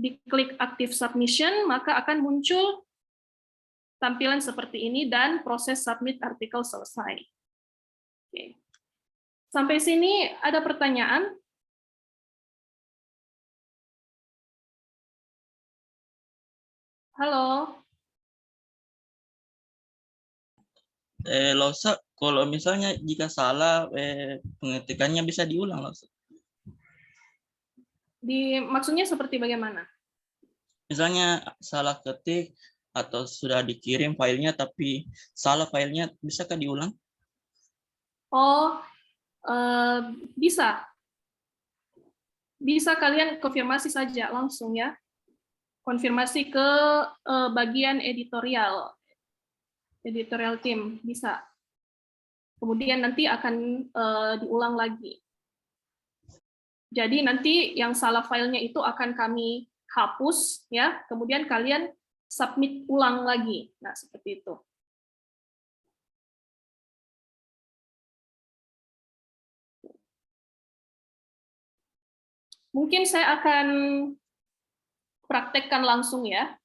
diklik active submission, maka akan muncul tampilan seperti ini dan proses submit artikel selesai. Oke. Sampai sini ada pertanyaan? Halo? Lausa, kalau misalnya jika salah pengetikannya bisa diulang, Lausa. Maksudnya seperti bagaimana? Misalnya salah ketik atau sudah dikirim filenya tapi salah filenya, bisakah diulang? Oh, bisa. Bisa kalian konfirmasi saja langsung ya. Konfirmasi ke bagian editorial team, bisa. Kemudian nanti akan diulang lagi. Jadi nanti yang salah filenya itu akan kami hapus ya, kemudian kalian submit ulang lagi. Nah, seperti itu. Mungkin saya akan praktekkan langsung ya.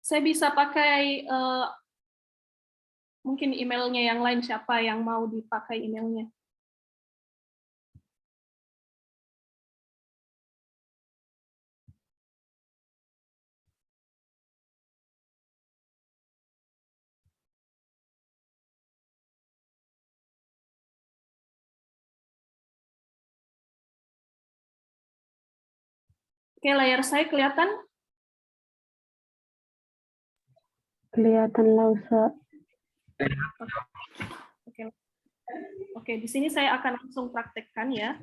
Saya bisa pakai mungkin emailnya yang lain, siapa yang mau dipakai emailnya. Oke, layar saya kelihatan? Kelihatan Lause. Oke. Oke, di sini saya akan langsung praktekkan ya.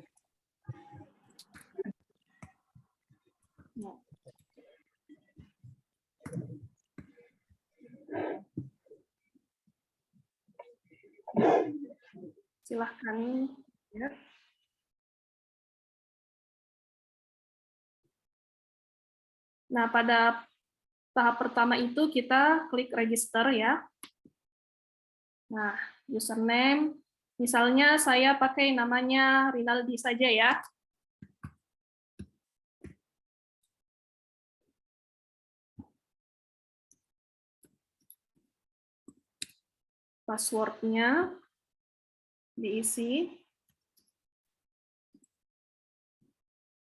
Nah. Silahkan ya. Nah, pada tahap pertama itu kita klik register ya. Nah, username, misalnya saya pakai namanya Rinaldi saja ya. Password-nya diisi.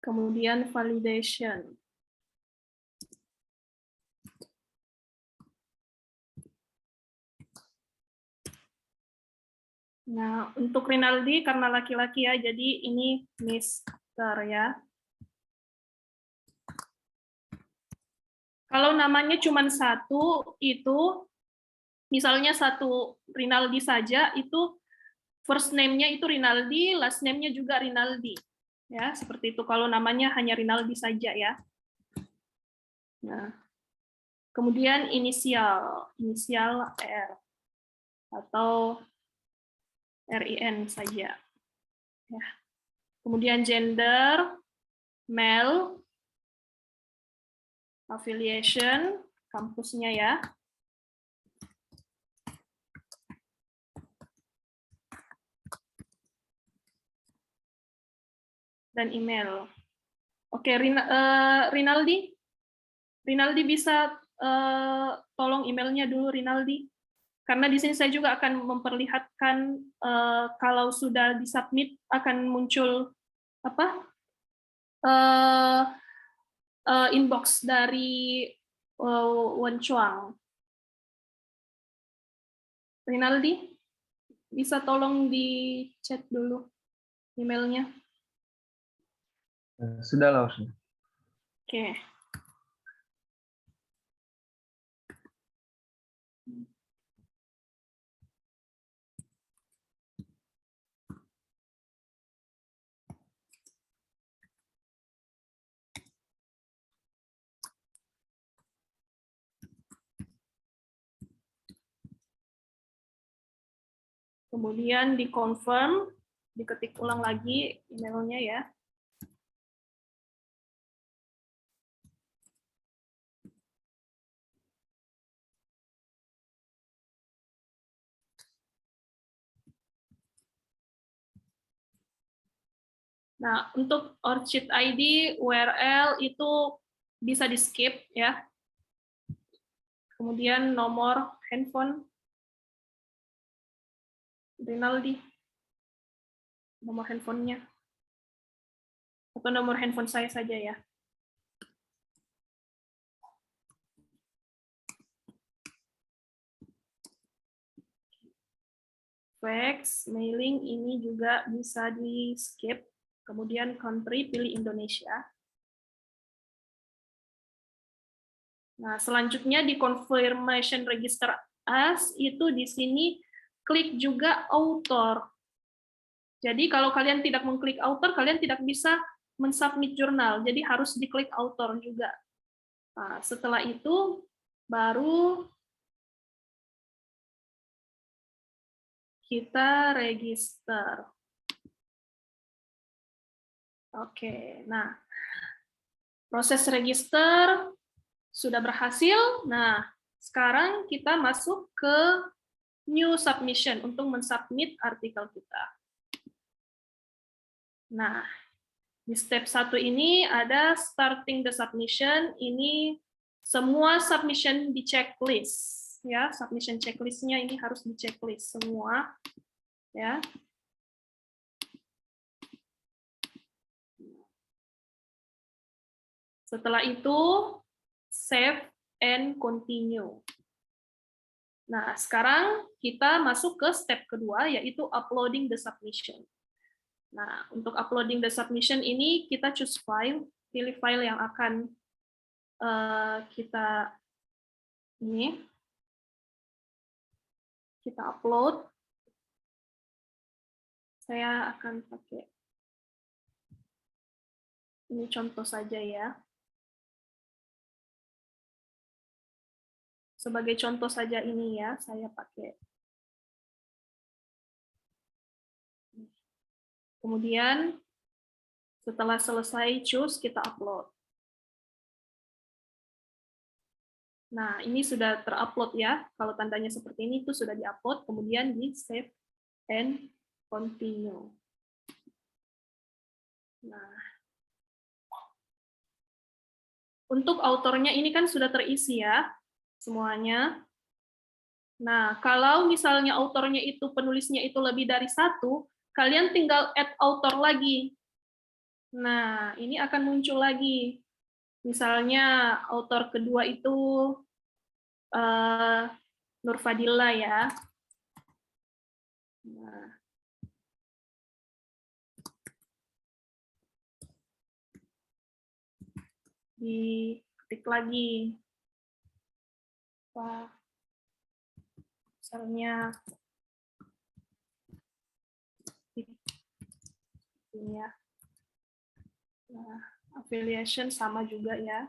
Kemudian validation. Nah, untuk Rinaldi karena laki-laki ya, jadi ini Mister ya. Kalau namanya cuma satu, itu misalnya satu Rinaldi saja, itu first name-nya itu Rinaldi, last name-nya juga Rinaldi. Ya, seperti itu kalau namanya hanya Rinaldi saja ya. Nah, kemudian inisial R atau RIN saja. Ya. Kemudian gender, male, affiliation, kampusnya ya. Dan email. Oke, Rinaldi bisa tolong emailnya dulu, Rinaldi. Karena di sini saya juga akan memperlihatkan kalau sudah disubmit akan muncul apa inbox dari Wen Chuang. Rinaldi, bisa tolong di chat dulu emailnya. Sudah, Lause. Oke. Kemudian di-confirm, diketik ulang lagi emailnya ya. Nah, untuk Orchid ID, URL itu bisa di-skip ya. Kemudian nomor handphone Rinaldi, nomor handphonenya, atau nomor handphone saya saja ya. Fax, mailing ini juga bisa di-skip. Kemudian country, pilih Indonesia. Nah, selanjutnya di confirmation register as, itu di sini klik juga author. Jadi kalau kalian tidak mengklik author, kalian tidak bisa mensubmit jurnal. Jadi harus diklik author juga. Nah, setelah itu baru kita register. Oke, nah proses register sudah berhasil. Nah, sekarang kita masuk ke new submission untuk mensubmit artikel kita. Nah, di step 1 ini ada starting the submission. Ini semua submission di checklist. Ya, submission checklist-nya ini harus di checklist semua. Ya. Setelah itu, save and continue. Nah, sekarang kita masuk ke step kedua, yaitu uploading the submission. Nah, untuk uploading the submission ini, kita choose file, pilih file yang akan kita ini. kita upload. Saya akan pakai ini contoh saja ya. Sebagai contoh saja ini ya, saya pakai. Kemudian setelah selesai choose, kita upload. Nah, ini sudah terupload ya. Kalau tandanya seperti ini, itu sudah diupload, kemudian di save and continue. Nah, untuk autornya ini kan sudah terisi ya, semuanya. Nah, kalau misalnya autornya itu, penulisnya itu lebih dari satu, kalian tinggal add author lagi. Nah, ini akan muncul lagi. Misalnya author kedua itu Nur Fadila ya. Nah, diketik lagi. Wah, misalnya ini ya. Nah, affiliation sama juga ya.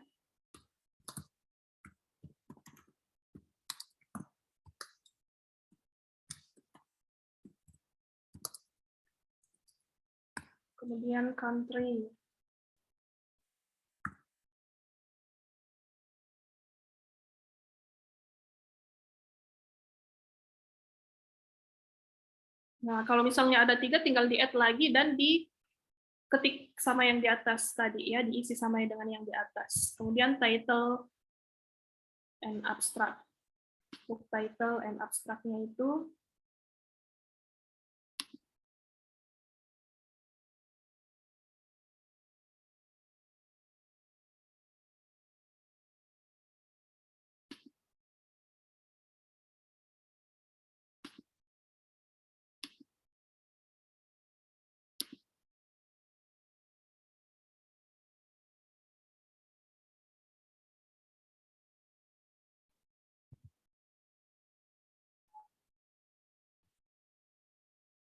Kemudian country. Nah, kalau misalnya ada 3, tinggal di-add lagi dan diketik sama yang di atas tadi ya, diisi sama dengan yang di atas. Kemudian title and abstract. Untuk title and abstract-nya itu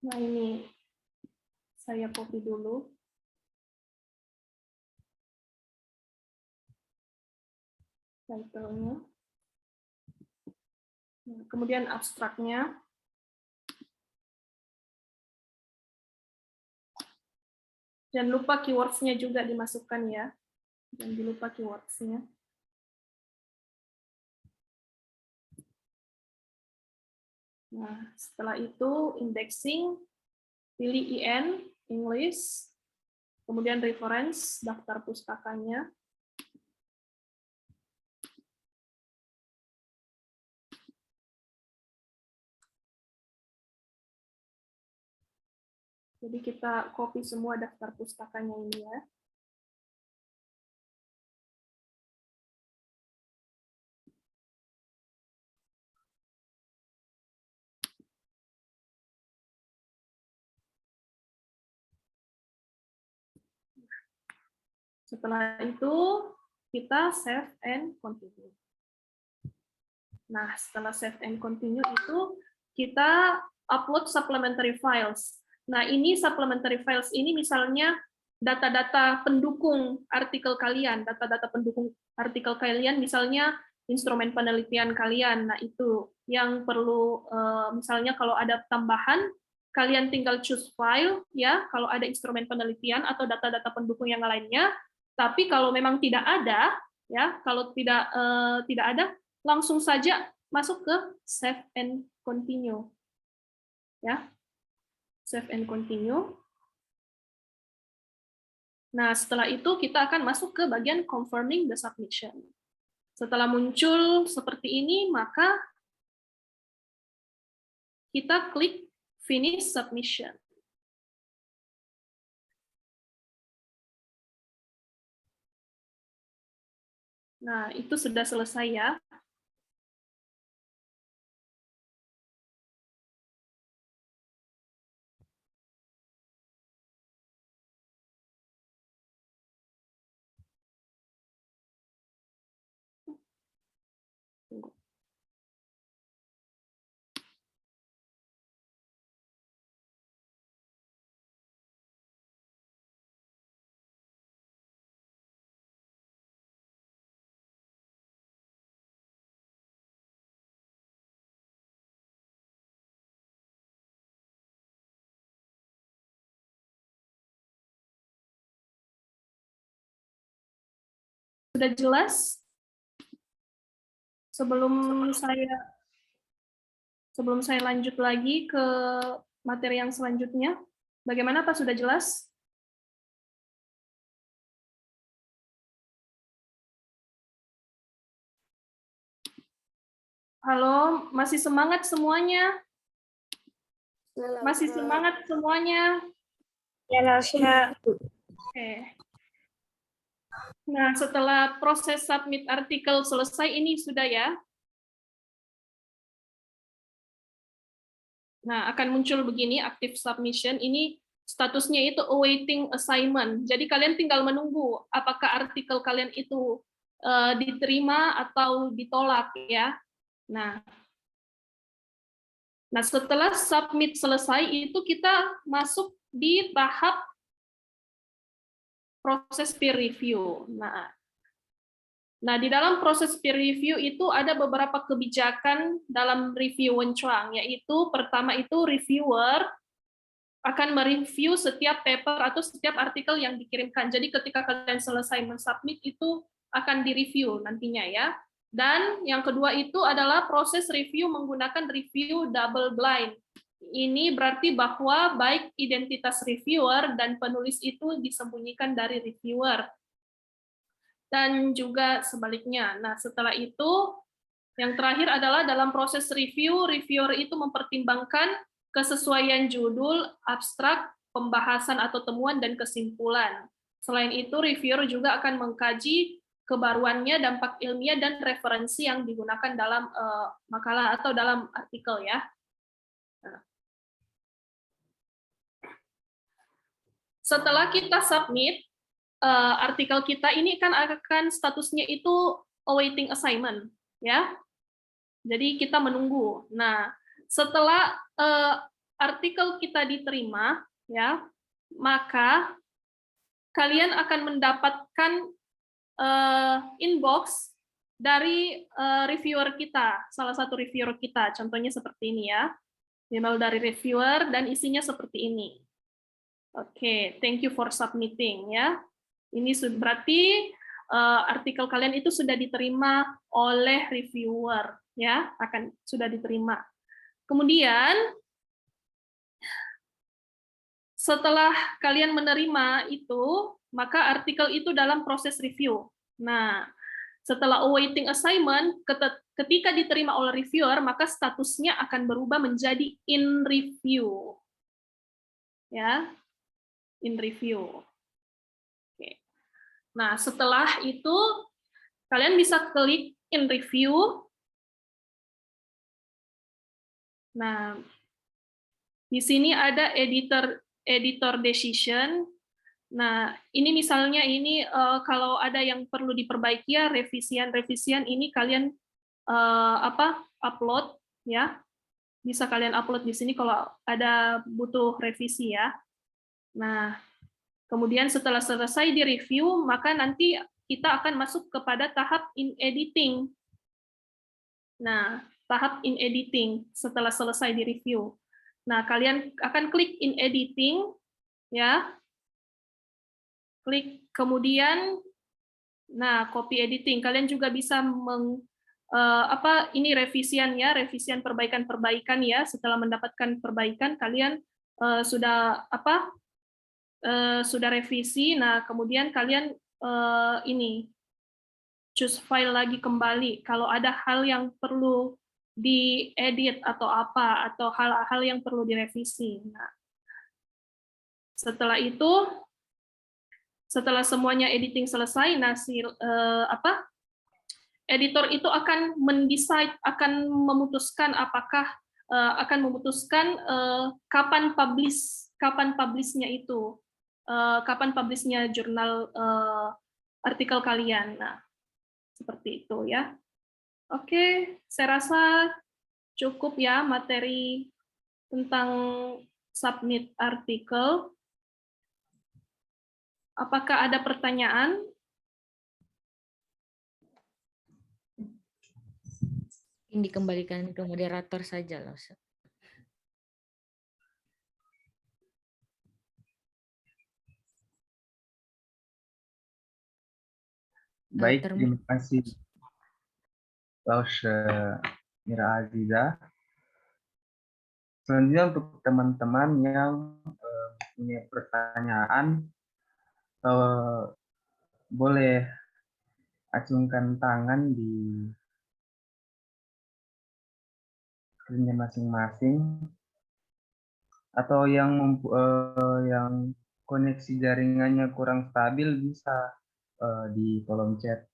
nah ini saya copy dulu. Title-nya. Nah, kemudian abstraknya. Jangan lupa keywords-nya juga dimasukkan ya. Jangan lupa keywords-nya. Nah, setelah itu indexing, pilih IN, English, kemudian reference, daftar pustakanya. Jadi kita copy semua daftar pustakanya ini ya. Setelah itu kita save and continue. Nah, setelah save and continue itu kita upload supplementary files. Nah, ini supplementary files ini misalnya data-data pendukung artikel kalian, data-data pendukung artikel kalian, misalnya instrumen penelitian kalian. Nah, itu yang perlu, misalnya kalau ada tambahan, kalian tinggal choose file, ya, kalau ada instrumen penelitian atau data-data pendukung yang lainnya. Tapi kalau memang tidak ada, ya, kalau tidak ada, langsung saja masuk ke save and continue. Ya. Save and continue. Nah, setelah itu kita akan masuk ke bagian confirming the submission. Setelah muncul seperti ini, maka kita klik finish submission. Nah, itu sudah selesai ya. Sudah jelas? Sebelum saya lanjut lagi ke materi yang selanjutnya, bagaimana Pak, sudah jelas? Halo, masih semangat semuanya? Masih semangat semuanya? Ya, Lausya. Oke. Nah, setelah proses submit artikel selesai, ini sudah ya. Nah, akan muncul begini, active submission. Ini statusnya itu awaiting assignment. Jadi kalian tinggal menunggu apakah artikel kalian itu diterima atau ditolak ya. Nah, setelah submit selesai itu kita masuk di tahap proses peer review. Nah, di dalam proses peer review itu ada beberapa kebijakan dalam review Wenchuang, yaitu pertama itu reviewer akan mereview setiap paper atau setiap artikel yang dikirimkan. Jadi ketika kalian selesai mensubmit itu akan direview nantinya ya. Dan yang kedua itu adalah proses review menggunakan review double blind. Ini berarti bahwa baik identitas reviewer dan penulis itu disembunyikan dari reviewer. Dan juga sebaliknya. Nah, setelah itu, yang terakhir adalah dalam proses review, reviewer itu mempertimbangkan kesesuaian judul, abstrak, pembahasan atau temuan, dan kesimpulan. Selain itu, reviewer juga akan mengkaji kebaruannya, dampak ilmiah, dan referensi yang digunakan dalam makalah atau dalam artikel ya. Setelah kita submit artikel kita, ini kan akan statusnya itu awaiting assignment ya. Jadi kita menunggu. Nah, setelah artikel kita diterima ya, maka kalian akan mendapatkan inbox dari reviewer kita, salah satu reviewer kita. Contohnya seperti ini ya. Email dari reviewer dan isinya seperti ini. Oke, thank you for submitting ya. Ini berarti artikel kalian itu sudah diterima oleh reviewer ya, sudah diterima. Kemudian setelah kalian menerima itu, maka artikel itu dalam proses review. Nah, setelah awaiting assignment, ketika diterima oleh reviewer, maka statusnya akan berubah menjadi in review. Ya, in review. Oke. Nah, setelah itu kalian bisa klik in review. Nah, di sini ada editor decision. Nah, ini misalnya ini kalau ada yang perlu diperbaiki ya, revisian ini kalian upload ya. Bisa kalian upload di sini kalau ada butuh revisi ya. Nah, kemudian setelah selesai di review, maka nanti kita akan masuk kepada tahap in editing. Nah, tahap in editing setelah selesai di review. Nah, kalian akan klik in editing ya. Klik kemudian copy editing. Kalian juga bisa ini revisian ya, revisian perbaikan-perbaikan ya. Setelah mendapatkan perbaikan kalian sudah revisi. Nah, kemudian kalian choose file lagi kembali kalau ada hal yang perlu diedit atau atau hal-hal yang perlu direvisi. Nah, setelah itu, setelah semuanya editing selesai, editor itu akan mendecide, akan memutuskan apakah kapan publish-nya itu, kapan publish-nya jurnal artikel kalian. Nah, seperti itu ya. Oke, saya rasa cukup ya materi tentang submit artikel. Apakah ada pertanyaan? Ini dikembalikan ke moderator saja, Lausya. Baik, term- terima kasih Laus Mira Aziza. Selanjutnya untuk teman-teman yang punya pertanyaan, boleh acungkan tangan di screen-nya masing-masing, atau yang koneksi jaringannya kurang stabil bisa di kolom chat.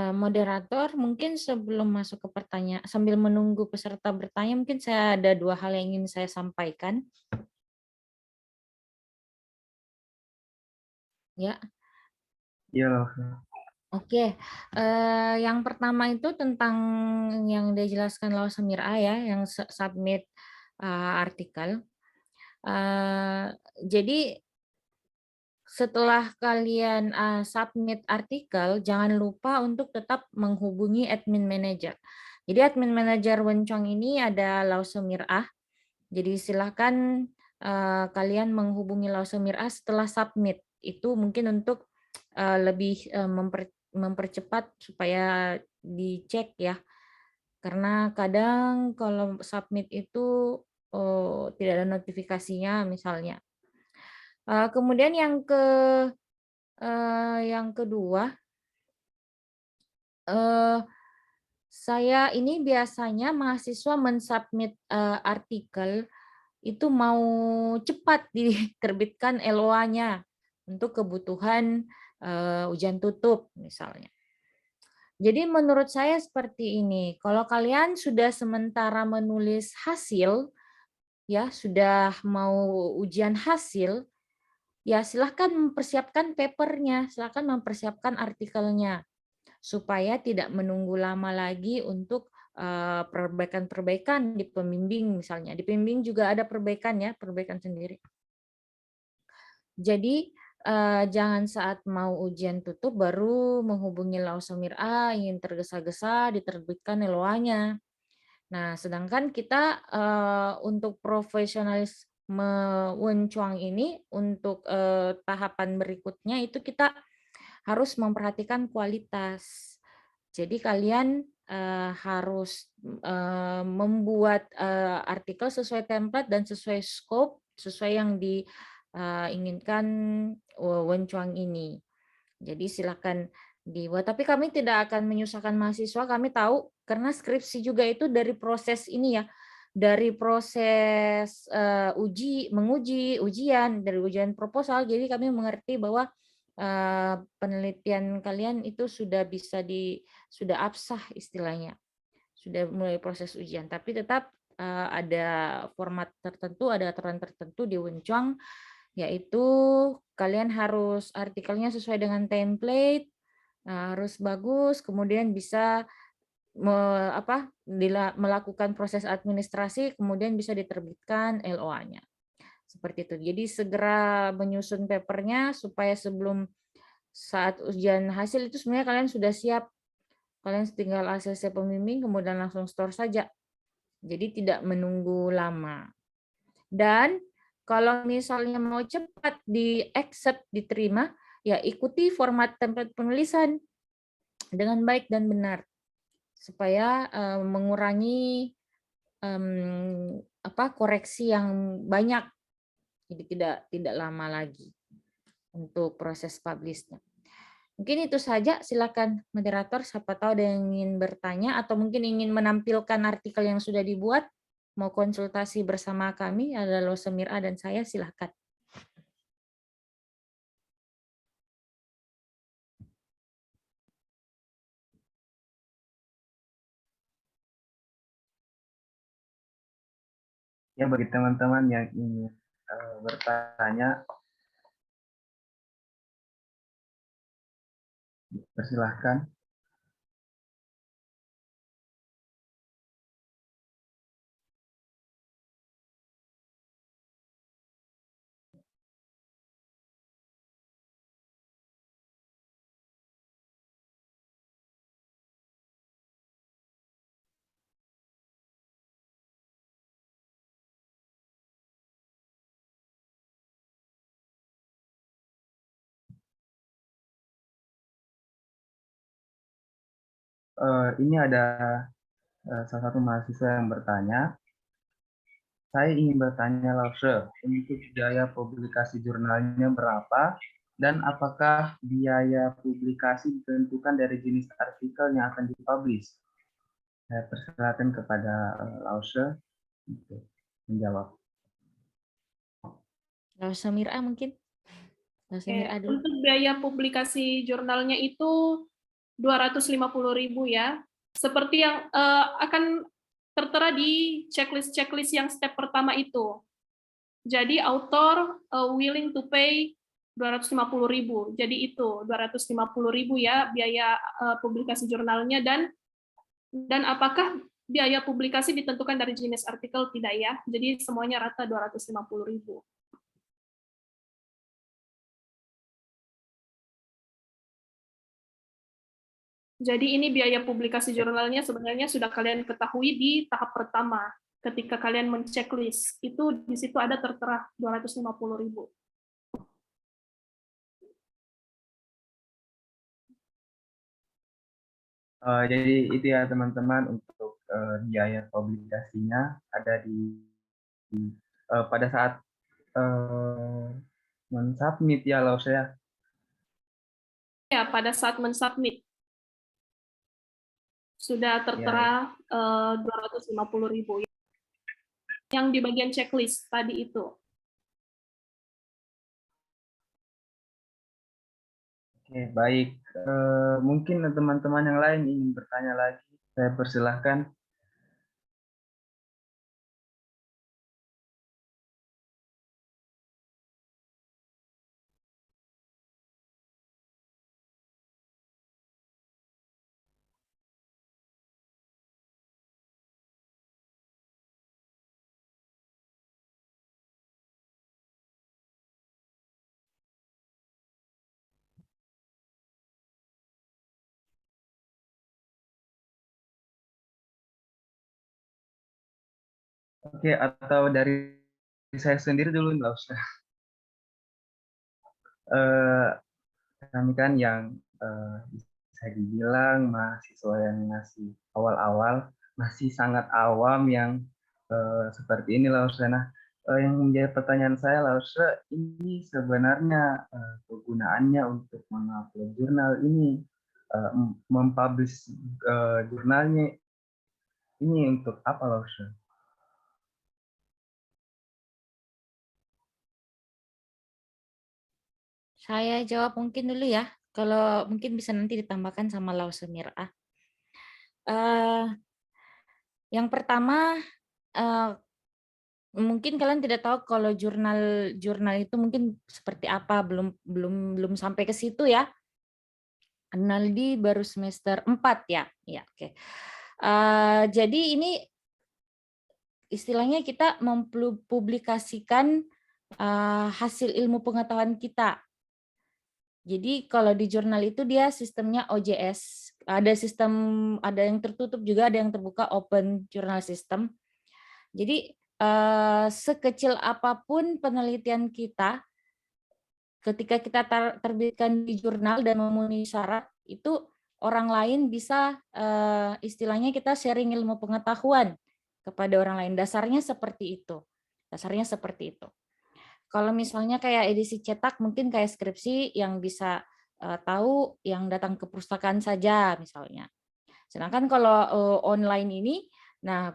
Moderator, mungkin sebelum masuk ke pertanyaan, sambil menunggu peserta bertanya, mungkin saya ada 2 hal yang ingin saya sampaikan. Ya, Iya, Laus. oke. Yang pertama itu tentang yang dijelaskan Laus Mira ya, yang submit artikel. Jadi setelah kalian submit artikel, jangan lupa untuk tetap menghubungi admin manager. Jadi admin manager Wencong ini ada Lause Mirah. Jadi silahkan kalian menghubungi Lause Mirah setelah submit. Itu mungkin untuk lebih mempercepat supaya dicek ya. Karena kadang kalau submit itu tidak ada notifikasinya misalnya. Kemudian yang kedua, saya ini biasanya mahasiswa mensubmit artikel itu mau cepat diterbitkan LOA-nya untuk kebutuhan ujian tutup misalnya. Jadi menurut saya seperti ini, kalau kalian sudah sementara menulis hasil, ya sudah mau ujian hasil, ya silahkan mempersiapkan papernya, silahkan mempersiapkan artikelnya, supaya tidak menunggu lama lagi untuk perbaikan-perbaikan di pembimbing misalnya. Di pembimbing juga ada perbaikan ya, perbaikan sendiri. Jadi jangan saat mau ujian tutup baru menghubungi Lause Mirah, ingin tergesa-gesa diterbitkan LOA-nya. Nah, sedangkan kita untuk profesionalisme Wencuang ini untuk tahapan berikutnya itu kita harus memperhatikan kualitas. Jadi kalian harus membuat artikel sesuai template dan sesuai scope, sesuai yang diinginkan Wencuang ini. Jadi silakan dibuat. Tapi kami tidak akan menyusahkan mahasiswa. Kami tahu karena skripsi juga itu dari proses ini ya, dari proses menguji, ujian, dari ujian proposal. Jadi kami mengerti bahwa penelitian kalian itu sudah sudah absah istilahnya, sudah mulai proses ujian. Tapi tetap ada format tertentu, ada aturan tertentu di Wencuang, yaitu kalian harus artikelnya sesuai dengan template, harus bagus, kemudian bisa melakukan proses administrasi, kemudian bisa diterbitkan LOA-nya. Seperti itu. Jadi segera menyusun papernya supaya sebelum saat ujian hasil itu sebenarnya kalian sudah siap. Kalian tinggal ACC pembimbing, kemudian langsung store saja. Jadi tidak menunggu lama. Dan kalau misalnya mau cepat di-accept, diterima, ya ikuti format template penulisan dengan baik dan benar supaya mengurangi koreksi yang banyak, jadi tidak lama lagi untuk proses publish-nya. Mungkin itu saja, silakan moderator, siapa tahu ada yang ingin bertanya atau mungkin ingin menampilkan artikel yang sudah dibuat, mau konsultasi bersama kami, ada Lause Mirah dan saya, silakan. Ya, bagi teman-teman yang ingin bertanya, persilahkan. Ini ada salah satu mahasiswa yang bertanya, saya ingin bertanya Lause, untuk biaya publikasi jurnalnya berapa dan apakah biaya publikasi ditentukan dari jenis artikel yang akan dipublish? Saya persilakan kepada Lause untuk menjawab. Lause Mira mungkin. Lause Mira dulu. Untuk biaya publikasi jurnalnya itu 250.000 ya. Seperti yang akan tertera di checklist yang step pertama itu. Jadi author willing to pay 250.000. Jadi itu 250.000 ya biaya publikasi jurnalnya, dan apakah biaya publikasi ditentukan dari jenis artikel? Tidak ya. Jadi semuanya rata 250.000. Jadi ini biaya publikasi jurnalnya sebenarnya sudah kalian ketahui di tahap pertama. Ketika kalian men-checklist, itu di situ ada tertera 250.000. Jadi itu ya teman-teman, untuk biaya publikasinya ada di pada saat men-submit ya Lause ya. Ya, pada saat men-submit sudah tertera 250.000 yang di bagian checklist tadi itu. Oke, baik. Mungkin teman-teman yang lain ingin bertanya lagi, saya persilahkan. Oke, atau dari saya sendiri dulu nggak usah. Kami kan yang bisa dibilang mahasiswa yang masih awal-awal, masih sangat awam yang seperti ini Lause. Nah, yang menjadi pertanyaan saya Lause, ini sebenarnya kegunaannya untuk mengupload jurnal ini, mempublish jurnalnya ini untuk apa Lause? Saya jawab mungkin dulu ya. Kalau mungkin bisa nanti ditambahkan sama Lause Mira. Yang pertama, mungkin kalian tidak tahu kalau jurnal itu mungkin seperti apa, belum sampai ke situ ya. Analdi baru semester 4 ya. Ya, oke. Jadi ini istilahnya kita mempublikasikan hasil ilmu pengetahuan kita. Jadi kalau di jurnal itu dia sistemnya OJS. Ada yang tertutup juga, ada yang terbuka, open journal system. Jadi sekecil apapun penelitian kita, ketika kita terbitkan di jurnal dan memenuhi syarat, itu orang lain bisa istilahnya kita sharing ilmu pengetahuan kepada orang lain. Dasarnya seperti itu. Dasarnya seperti itu. Kalau misalnya kayak edisi cetak, mungkin kayak skripsi yang bisa tahu yang datang ke perpustakaan saja misalnya. Sedangkan kalau online ini, nah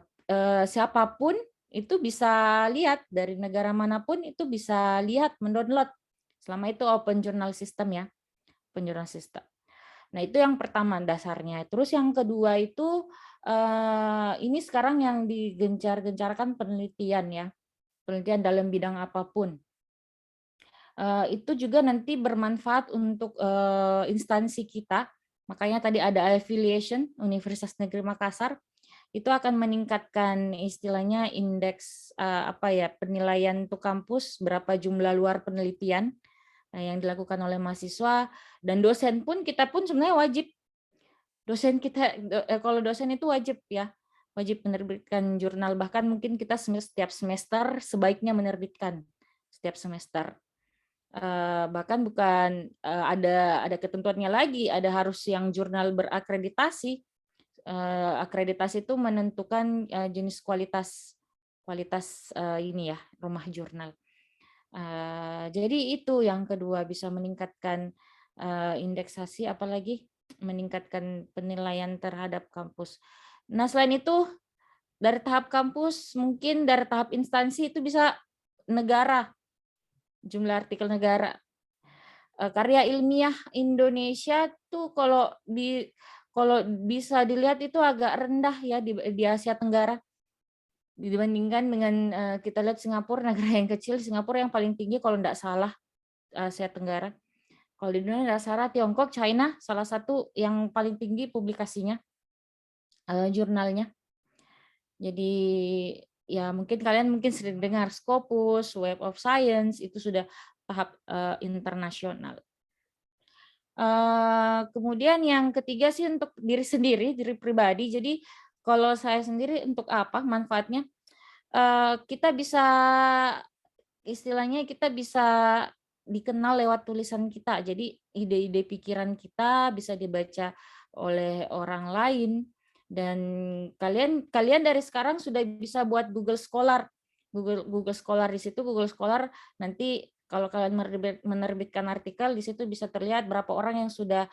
siapapun itu bisa lihat dari negara manapun itu bisa lihat, mendownload. Selama itu open journal system ya, open journal system. Nah itu yang pertama dasarnya. Terus yang kedua itu ini sekarang yang digencar-gencarkan penelitian ya, penelitian dalam bidang apapun. Itu juga nanti bermanfaat untuk instansi kita. Makanya tadi ada affiliation Universitas Negeri Makassar, itu akan meningkatkan istilahnya indeks penilaian untuk kampus, berapa jumlah luar penelitian yang dilakukan oleh mahasiswa, dan dosen pun, kita pun sebenarnya wajib, dosen kita kalau dosen itu wajib ya, wajib menerbitkan jurnal, bahkan mungkin kita setiap semester sebaiknya menerbitkan setiap semester. Bahkan bukan ada ketentuannya lagi, ada harus yang jurnal berakreditasi. Akreditasi itu menentukan jenis kualitas ini ya, rumah jurnal. Jadi itu yang kedua, bisa meningkatkan indeksasi, apalagi meningkatkan penilaian terhadap kampus. Nah, selain itu dari tahap kampus, mungkin dari tahap instansi itu bisa negara, jumlah artikel negara. Karya ilmiah Indonesia tuh kalau bisa dilihat itu agak rendah ya di Asia Tenggara dibandingkan dengan kita lihat Singapura, negara yang kecil. Singapura yang paling tinggi kalau tidak salah Asia Tenggara. Kalau di dunia tidak salah Tiongkok, China salah satu yang paling tinggi publikasinya, jurnalnya. Jadi ya mungkin kalian sering dengar Scopus, Web of Science, itu sudah tahap internasional. Kemudian yang ketiga sih untuk diri sendiri, diri pribadi. Jadi kalau saya sendiri untuk apa manfaatnya? Kita bisa, istilahnya kita bisa dikenal lewat tulisan kita. Jadi ide-ide pikiran kita bisa dibaca oleh orang lain. Dan kalian dari sekarang sudah bisa buat Google Scholar. Google Scholar, di situ Google Scholar nanti kalau kalian menerbitkan artikel, di situ bisa terlihat berapa orang yang sudah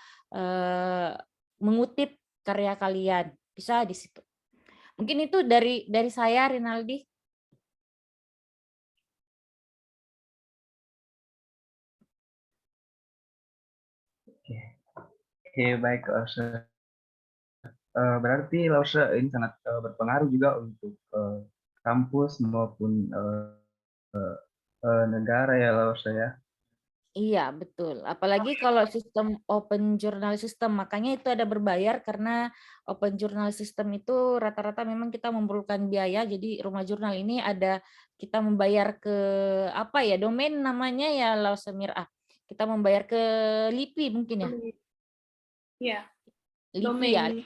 mengutip karya kalian. Bisa di situ. Mungkin itu dari saya, Rinaldi. Oke, baik, Lause. Berarti Lause ini sangat berpengaruh juga untuk kampus maupun negara ya, Lause ya. Iya, betul. Apalagi kalau sistem open journal system, makanya itu ada berbayar karena open journal system itu rata-rata memang kita memerlukan biaya. Jadi rumah jurnal ini ada, kita membayar ke domain namanya ya Lausemir. Kita membayar ke LIPI mungkin ya. Iya, LIPI ya. domain.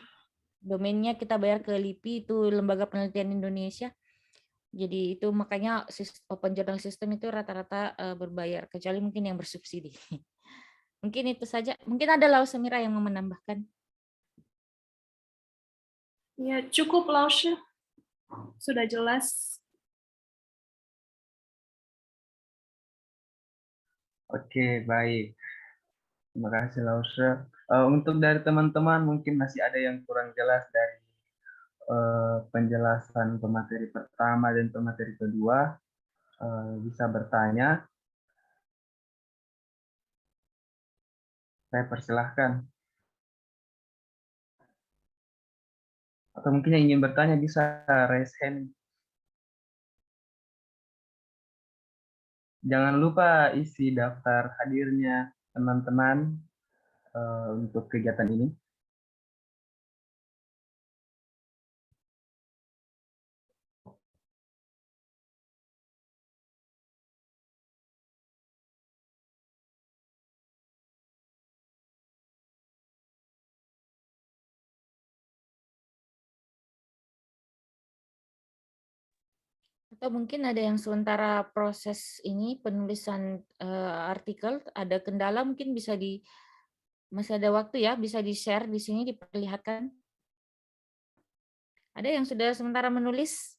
Domainnya kita bayar ke LIPI, itu Lembaga Penelitian Indonesia. Jadi itu makanya open journal system itu rata-rata berbayar, kecuali mungkin yang bersubsidi. Mungkin itu saja. Mungkin ada Lausemira yang mau menambahkan. Ya, cukup Lause. Sudah jelas. Oke, baik. Terima kasih, Lause. Untuk dari teman-teman mungkin masih ada yang kurang jelas dari penjelasan pemateri pertama dan pemateri kedua, bisa bertanya. Saya persilahkan. Atau mungkin yang ingin bertanya bisa raise hand. Jangan lupa isi daftar hadirnya teman-teman untuk kegiatan ini. Atau mungkin ada yang sementara proses ini penulisan artikel ada kendala, mungkin masih ada waktu ya, bisa di-share di sini, diperlihatkan. Ada yang sudah sementara menulis?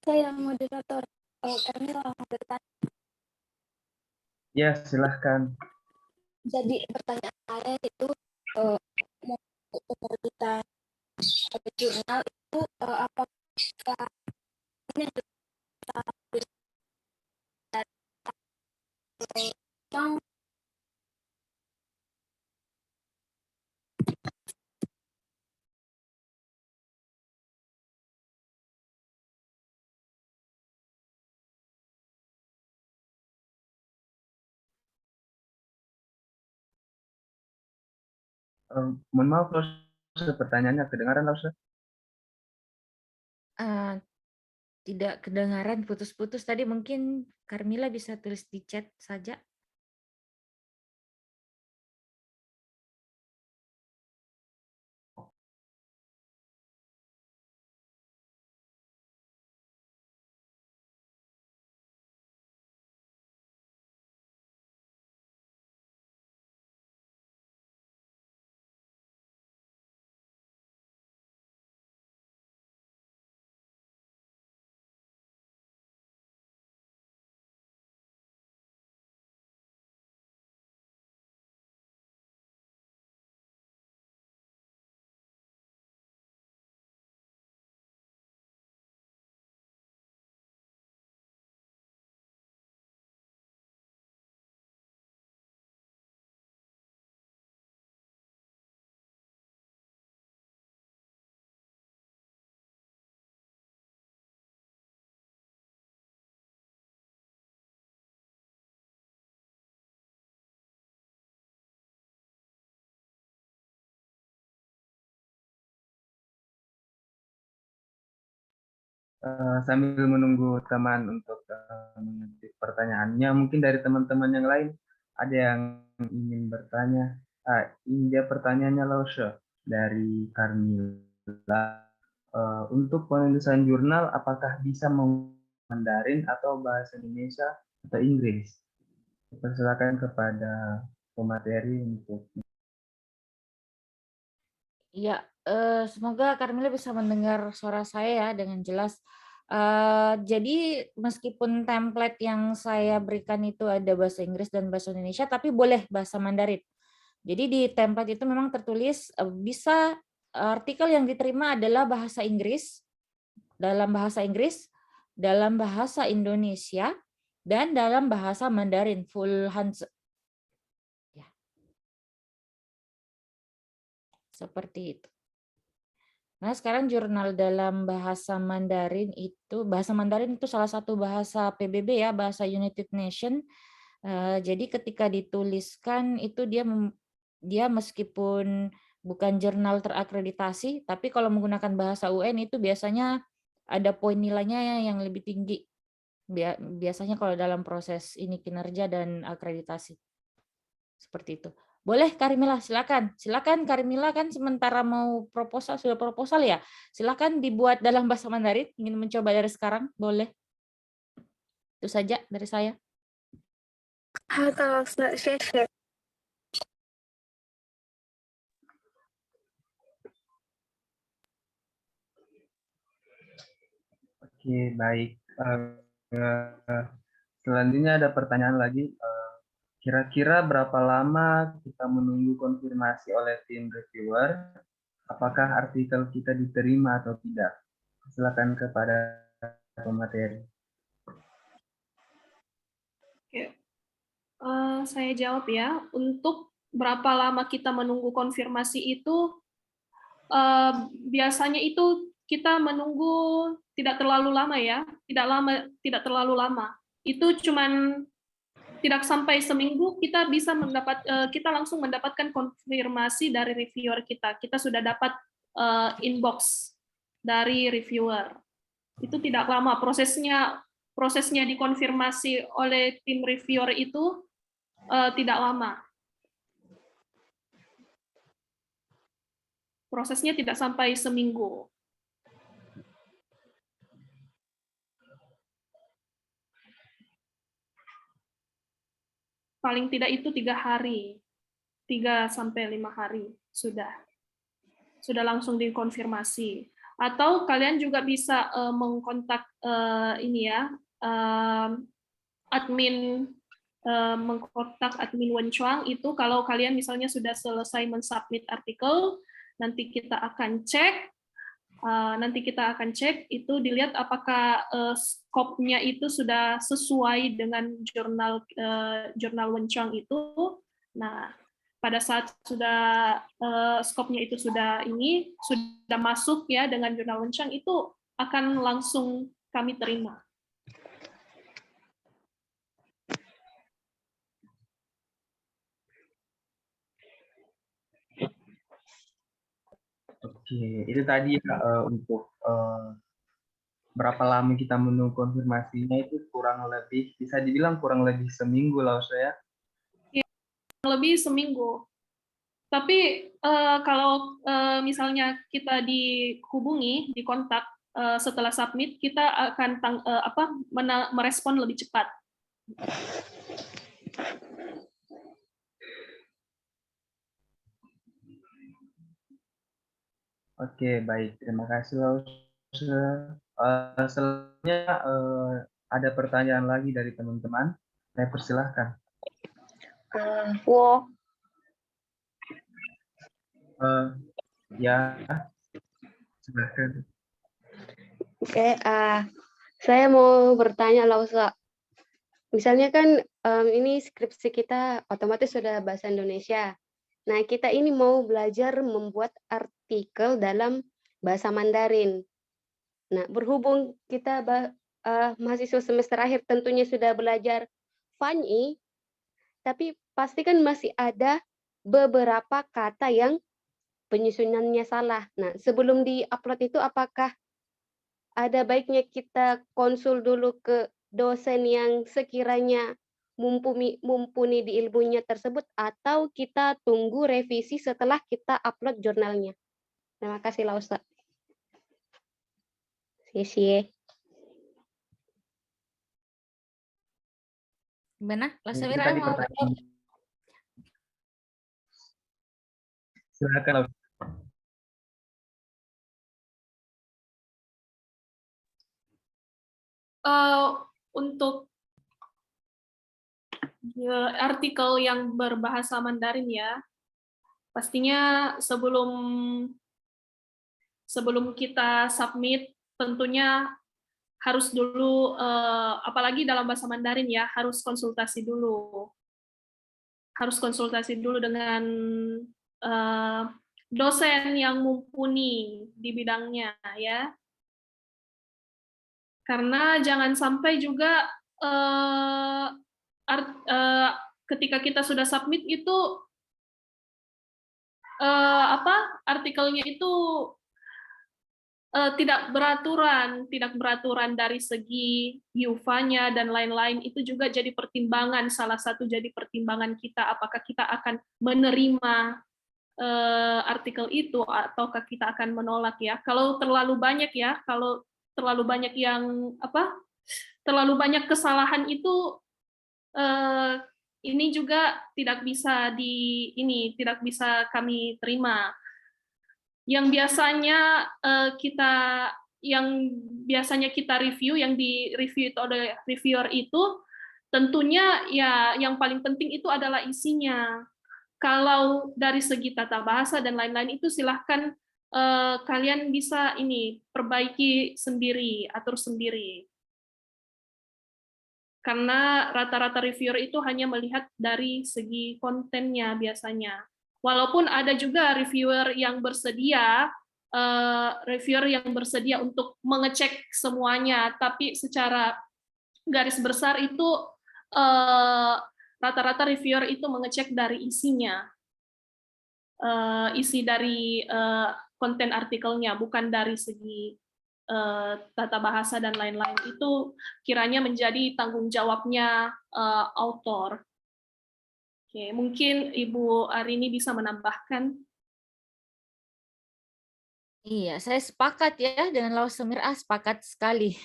Saya moderator. Kami mau bertanya. Ya, silahkan. Jadi pertanyaan saya itu mau penerbitan jurnal itu apakah ini yang Mohon maaf, Lause, pertanyaannya kedengaran, Lause? Tidak kedengaran, putus-putus tadi. Mungkin Carmila bisa tulis di chat saja. Sambil menunggu teman untuk mengetik pertanyaannya, mungkin dari teman-teman yang lain ada yang ingin bertanya. Ini dia pertanyaannya, Lause, dari Carmila. Untuk penulisan jurnal, apakah bisa Mandarin atau bahasa Indonesia atau Inggris? Persilakan kepada pemateri untuk. Ya, semoga Carmila bisa mendengar suara saya ya dengan jelas. Jadi meskipun template yang saya berikan itu ada bahasa Inggris dan bahasa Indonesia, tapi boleh bahasa Mandarin. Jadi di template itu memang tertulis bisa artikel yang diterima adalah bahasa Inggris, dalam bahasa Indonesia, dan dalam bahasa Mandarin full Hanzi. Ya. Seperti itu. Nah, sekarang jurnal dalam bahasa Mandarin itu salah satu bahasa PBB ya, bahasa United Nation. Jadi ketika dituliskan itu dia meskipun bukan jurnal terakreditasi, tapi kalau menggunakan bahasa UN itu biasanya ada poin nilainya yang lebih tinggi. Biasanya kalau dalam proses ini kinerja dan akreditasi. Seperti itu. Boleh Carmila, silakan. Silakan Carmila, kan sementara mau proposal, sudah proposal ya. Silakan dibuat dalam bahasa Mandarin, ingin mencoba dari sekarang, boleh. Itu saja dari saya. Oke, baik. Selanjutnya ada pertanyaan lagi. Kira-kira berapa lama kita menunggu konfirmasi oleh tim reviewer? Apakah artikel kita diterima atau tidak? Silakan kepada pemateri. Oke. Saya jawab ya. Untuk berapa lama kita menunggu konfirmasi itu, biasanya itu kita menunggu tidak terlalu lama ya, tidak terlalu lama. Itu cuman tidak sampai seminggu kita langsung mendapatkan konfirmasi dari reviewer kita. Kita sudah dapat inbox dari reviewer. Itu tidak lama prosesnya dikonfirmasi oleh tim reviewer itu tidak lama. Prosesnya tidak sampai seminggu. Paling tidak itu 3 hari, 3 sampai 5 hari sudah langsung dikonfirmasi. Atau kalian juga bisa mengkontak admin mengkontak admin Wenchuang itu kalau kalian misalnya sudah selesai mensubmit artikel, nanti kita akan cek itu dilihat apakah skopnya itu sudah sesuai dengan jurnal Wenchuang itu. Nah, pada saat sudah skopnya itu sudah masuk ya dengan jurnal Wenchuang itu akan langsung kami terima. Oke, itu tadi ya, untuk berapa lama kita menunggu konfirmasinya itu kurang lebih, bisa dibilang kurang lebih seminggu lah saya. Lebih seminggu. Tapi kalau misalnya kita dihubungi, dikontak setelah submit, kita akan merespon lebih cepat. Oke, baik. Terima kasih, Lause. Selanjutnya ada pertanyaan lagi dari teman-teman. Saya persilahkan. Ya, silahkan. Oke, saya mau bertanya, Lausa. Misalnya kan ini skripsi kita otomatis sudah bahasa Indonesia. Nah, kita ini mau belajar membuat artikel dalam bahasa Mandarin. Nah, berhubung kita mahasiswa semester akhir tentunya sudah belajar Fanyi, tapi pasti kan masih ada beberapa kata yang penyusunannya salah. Nah, sebelum di-upload itu apakah ada baiknya kita konsul dulu ke dosen yang sekiranya mumpuni di ilmunya tersebut, atau kita tunggu revisi setelah kita upload jurnalnya? Terima kasih, Lausa. Sia-sia. Gimana? Itu Lausa tadi mau pertanyaan. Silakan, Lause. Untuk artikel yang berbahasa Mandarin ya, pastinya sebelum kita submit tentunya harus dulu, apalagi dalam bahasa Mandarin ya, harus konsultasi dulu dengan dosen yang mumpuni di bidangnya ya. Karena jangan sampai juga ketika kita sudah submit itu artikelnya itu tidak beraturan dari segi UVA-nya dan lain-lain. Itu juga jadi pertimbangan, salah satu jadi pertimbangan kita, apakah kita akan menerima artikel itu ataukah kita akan menolak ya. Kalau terlalu banyak terlalu banyak kesalahan itu ini juga tidak bisa kami terima. Yang biasanya kita review, yang di review itu oleh reviewer itu, tentunya ya yang paling penting itu adalah isinya. Kalau dari segi tata bahasa dan lain-lain itu silahkan kalian bisa perbaiki sendiri, atur sendiri. Karena rata-rata reviewer itu hanya melihat dari segi kontennya biasanya. Walaupun ada juga reviewer yang bersedia untuk mengecek semuanya, tapi secara garis besar itu rata-rata reviewer itu mengecek dari isinya, isi dari konten artikelnya, bukan dari segi tata bahasa dan lain-lain. Itu kiranya menjadi tanggung jawabnya autor. Oke, mungkin Ibu Arini bisa menambahkan. Iya, saya sepakat ya dengan Lausa Mira, sepakat sekali.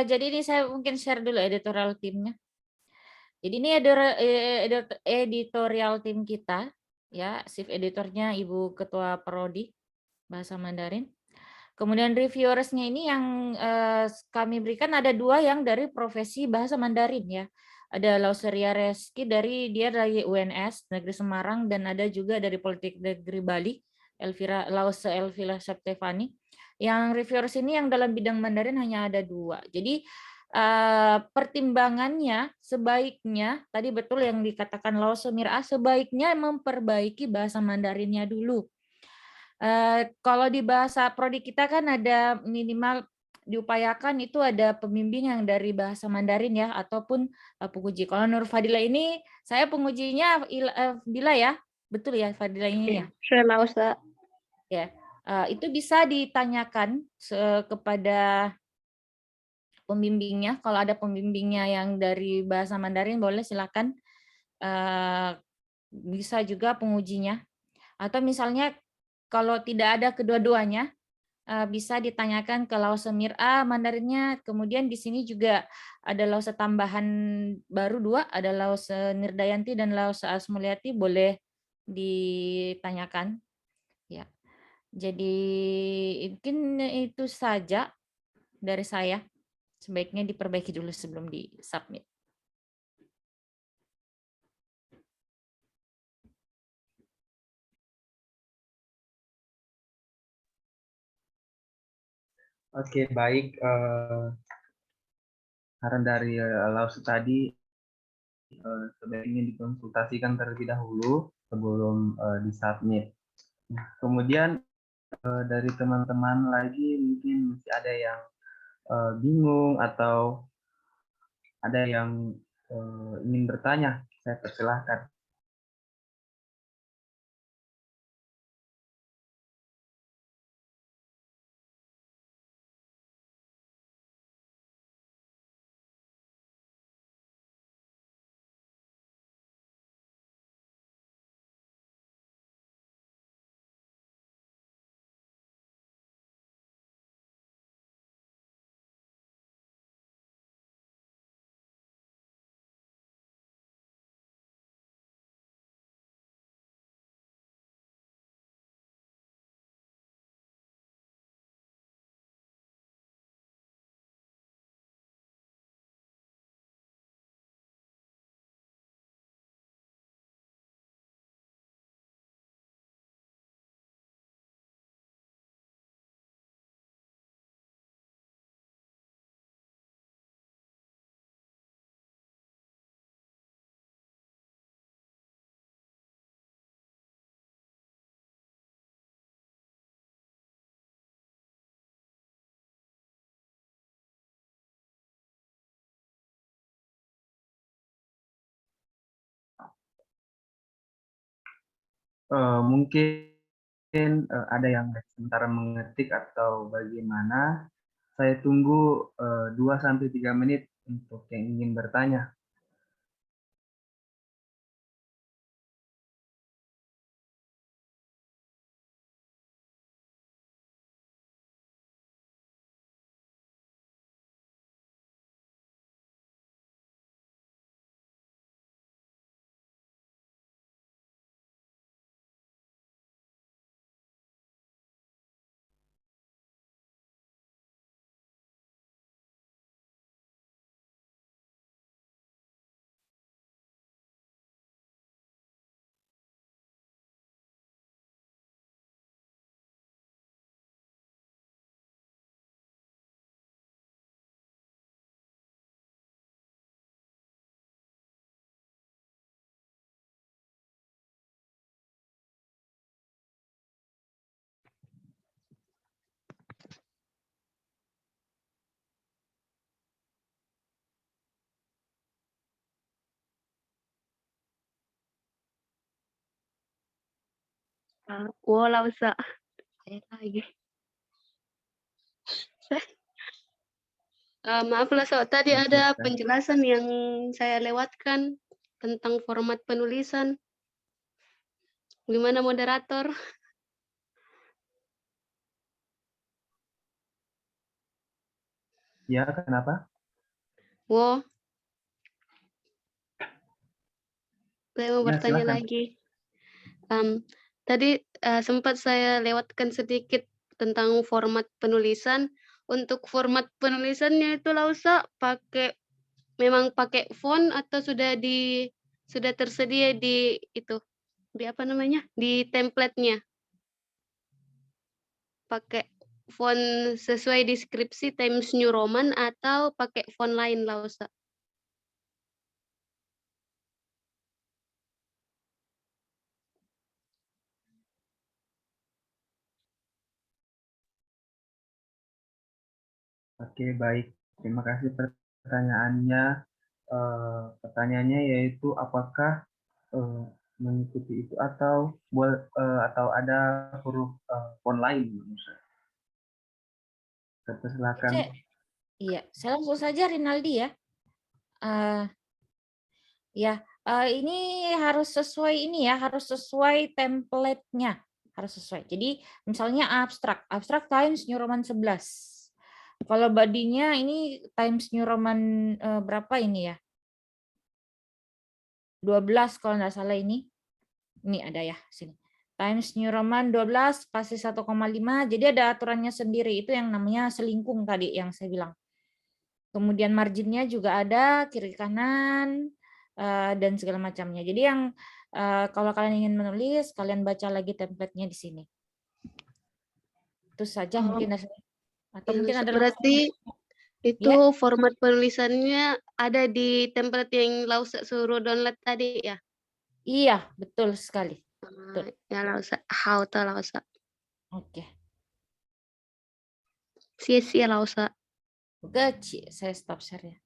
Jadi ini saya mungkin share dulu editorial timnya. Jadi ini editorial tim kita, ya, chief editornya Ibu Ketua Prodi Bahasa Mandarin. Kemudian reviewersnya ini yang kami berikan ada 2 yang dari profesi Bahasa Mandarin ya. Ada Lauseria Reski dari UNS Negeri Semarang, dan ada juga dari Politeknik Negeri Bali, Lause Elvira Septefani. Yang reviewers ini yang dalam bidang Mandarin hanya ada 2. Jadi pertimbangannya sebaiknya tadi betul yang dikatakan Lause Mira, sebaiknya memperbaiki bahasa Mandarinnya dulu. Kalau di bahasa prodi kita kan ada minimal diupayakan itu ada pembimbing yang dari bahasa Mandarin ya, ataupun penguji. Kalau Nur Fadila ini saya pengujinya Bila ya, betul ya Fadila ini ya? Sudah, Lausa. Ya, itu bisa ditanyakan kepada pembimbingnya. Kalau ada pembimbingnya yang dari bahasa Mandarin, boleh silakan. Bisa juga pengujinya. Atau misalnya kalau tidak ada kedua-duanya, bisa ditanyakan ke Lause Mira Mandarinnya. Kemudian di sini juga ada Lause tambahan baru 2, ada Lause Nirdayanti dan Lause Asmulyati, boleh ditanyakan. Ya. Jadi mungkin itu saja dari saya. Sebaiknya diperbaiki dulu sebelum di-submit. Oke, baik. Saran dari Lause tadi sebaiknya dikonsultasikan terlebih dahulu sebelum disubmit. Nah, kemudian dari teman-teman lagi mungkin masih ada yang bingung atau ada yang ingin bertanya, saya persilahkan. Mungkin ada yang sementara mengetik atau bagaimana. Saya tunggu 2-3 menit untuk yang ingin bertanya. Wow, Lausa. Saya lagi. Maaf Lausa, tadi Oke, ada Kak. penjelasan yang saya lewatkan tentang format penulisan. Gimana moderator? Ya, kenapa? Wow, saya mau Ya, bertanya silakan. lagi. Tadi sempat saya lewatkan sedikit tentang format penulisan. Untuk format penulisannya itu Lausa memang pakai font atau sudah tersedia di itu di apa namanya di template-nya, pakai font sesuai deskripsi Times New Roman atau pakai font lain Lausa? Oke, baik. Terima kasih pertanyaannya. Pertanyaannya yaitu apakah mengikuti itu atau ada huruf font lain? Saya persilakan. Iya, saya langsung saja Rinaldi ya. Ini harus sesuai ini ya, harus sesuai template-nya, harus sesuai. Jadi misalnya abstrak Times New Roman 11. Kalau bodinya ini Times New Roman berapa ini ya? 12 kalau nggak salah ini. Ini ada ya sini. Times New Roman 12 pasti 1,5. Jadi ada aturannya sendiri. Itu yang namanya selingkung tadi yang saya bilang. Kemudian marginnya juga ada kiri kanan dan segala macamnya. Jadi yang kalau kalian ingin menulis, kalian baca lagi template-nya di sini. Itu saja mungkin atau mungkin ada berarti itu ya? format penulisannya ada di template yang Lausa suruh download tadi ya? Iya, betul sekali. Betul. Ya Lausa, how to Lausa. Oke. Sia-sia Lausa. Oke, saya stop share ya.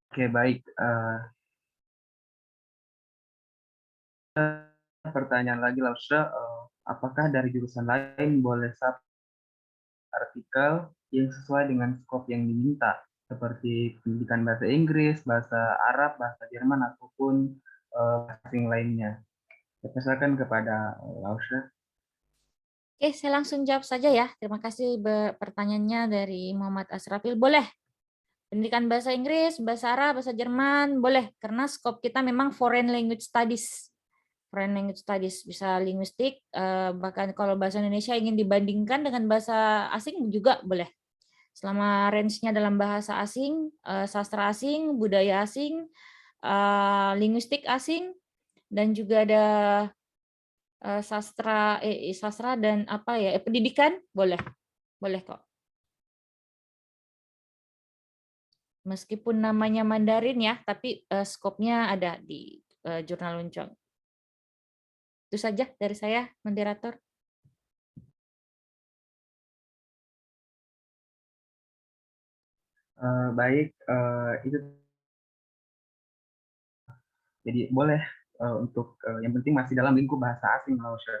Oke, baik. Pertanyaan lagi, Lausha. Apakah dari jurusan lain boleh artikel yang sesuai dengan skop yang diminta, seperti pendidikan bahasa Inggris, bahasa Arab, bahasa Jerman, ataupun bahasa asing lainnya? Saya persilakan kepada Lausha. Oke, saya langsung jawab saja ya. Terima kasih pertanyaannya dari Muhammad Asrafil. Boleh. Pendidikan bahasa Inggris, bahasa Arab, bahasa Jerman, boleh. Karena skop kita memang foreign language studies. Foreign language studies, bisa linguistik, bahkan kalau bahasa Indonesia ingin dibandingkan dengan bahasa asing juga boleh. Selama range-nya dalam bahasa asing, sastra asing, budaya asing, linguistik asing, dan juga ada sastra dan pendidikan, boleh kok. Meskipun namanya Mandarin ya, tapi skopnya ada di jurnal Luncong. Itu saja dari saya, moderator. Baik, itu jadi boleh untuk yang penting masih dalam lingkup bahasa asing, Lausha.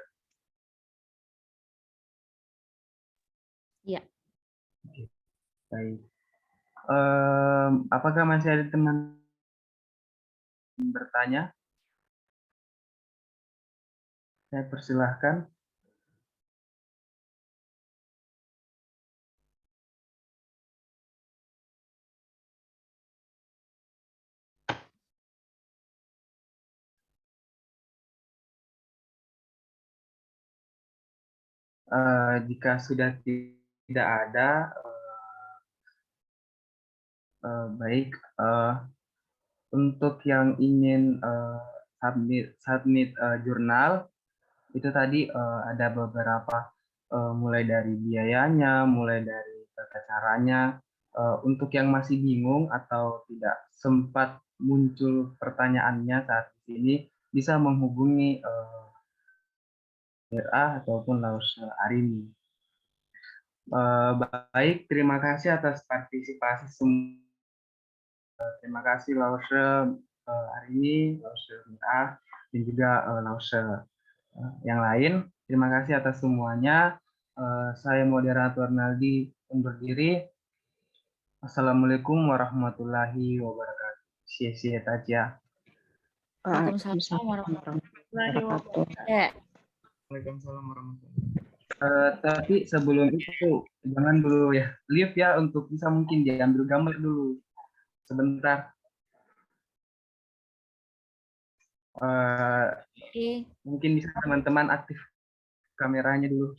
Iya. Oke, baik. Apakah masih ada teman bertanya? Saya persilahkan. Jika sudah tidak ada, baik. Untuk yang ingin submit jurnal, itu tadi ada beberapa, mulai dari biayanya, mulai dari tata caranya. Untuk yang masih bingung atau tidak sempat muncul pertanyaannya saat ini, bisa menghubungi RA ataupun Lausha Arini. Baik, terima kasih atas partisipasi semua. Terima kasih Lausha Arini, Lausha RA, dan juga Lausha yang lain. Terima kasih atas semuanya. Saya moderator Naldi undur diri. Assalamualaikum warahmatullahi wabarakatuh. Sia-sia tajah. Waalaikumsalam warahmatullahi wabarakatuh. Waalaikumsalam warahmatullahi wabarakatuh. Tapi sebelum itu jangan dulu ya, leave ya, untuk bisa mungkin diambil gambar dulu sebentar. Mungkin bisa teman-teman aktif kameranya dulu.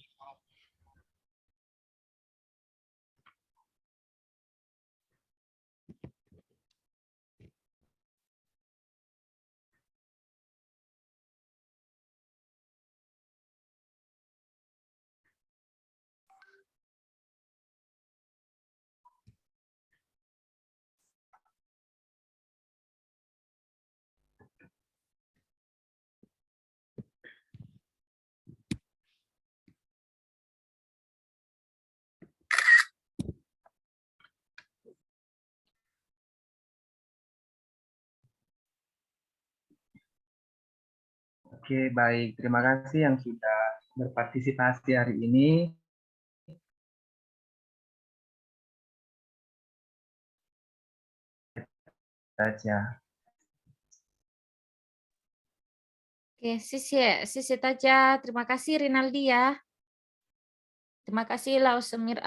Oke, baik. Terima kasih yang sudah berpartisipasi hari ini. Saja. Oke, sisi Taja. Terima kasih Rinaldi ya. Terima kasih Lau Semir.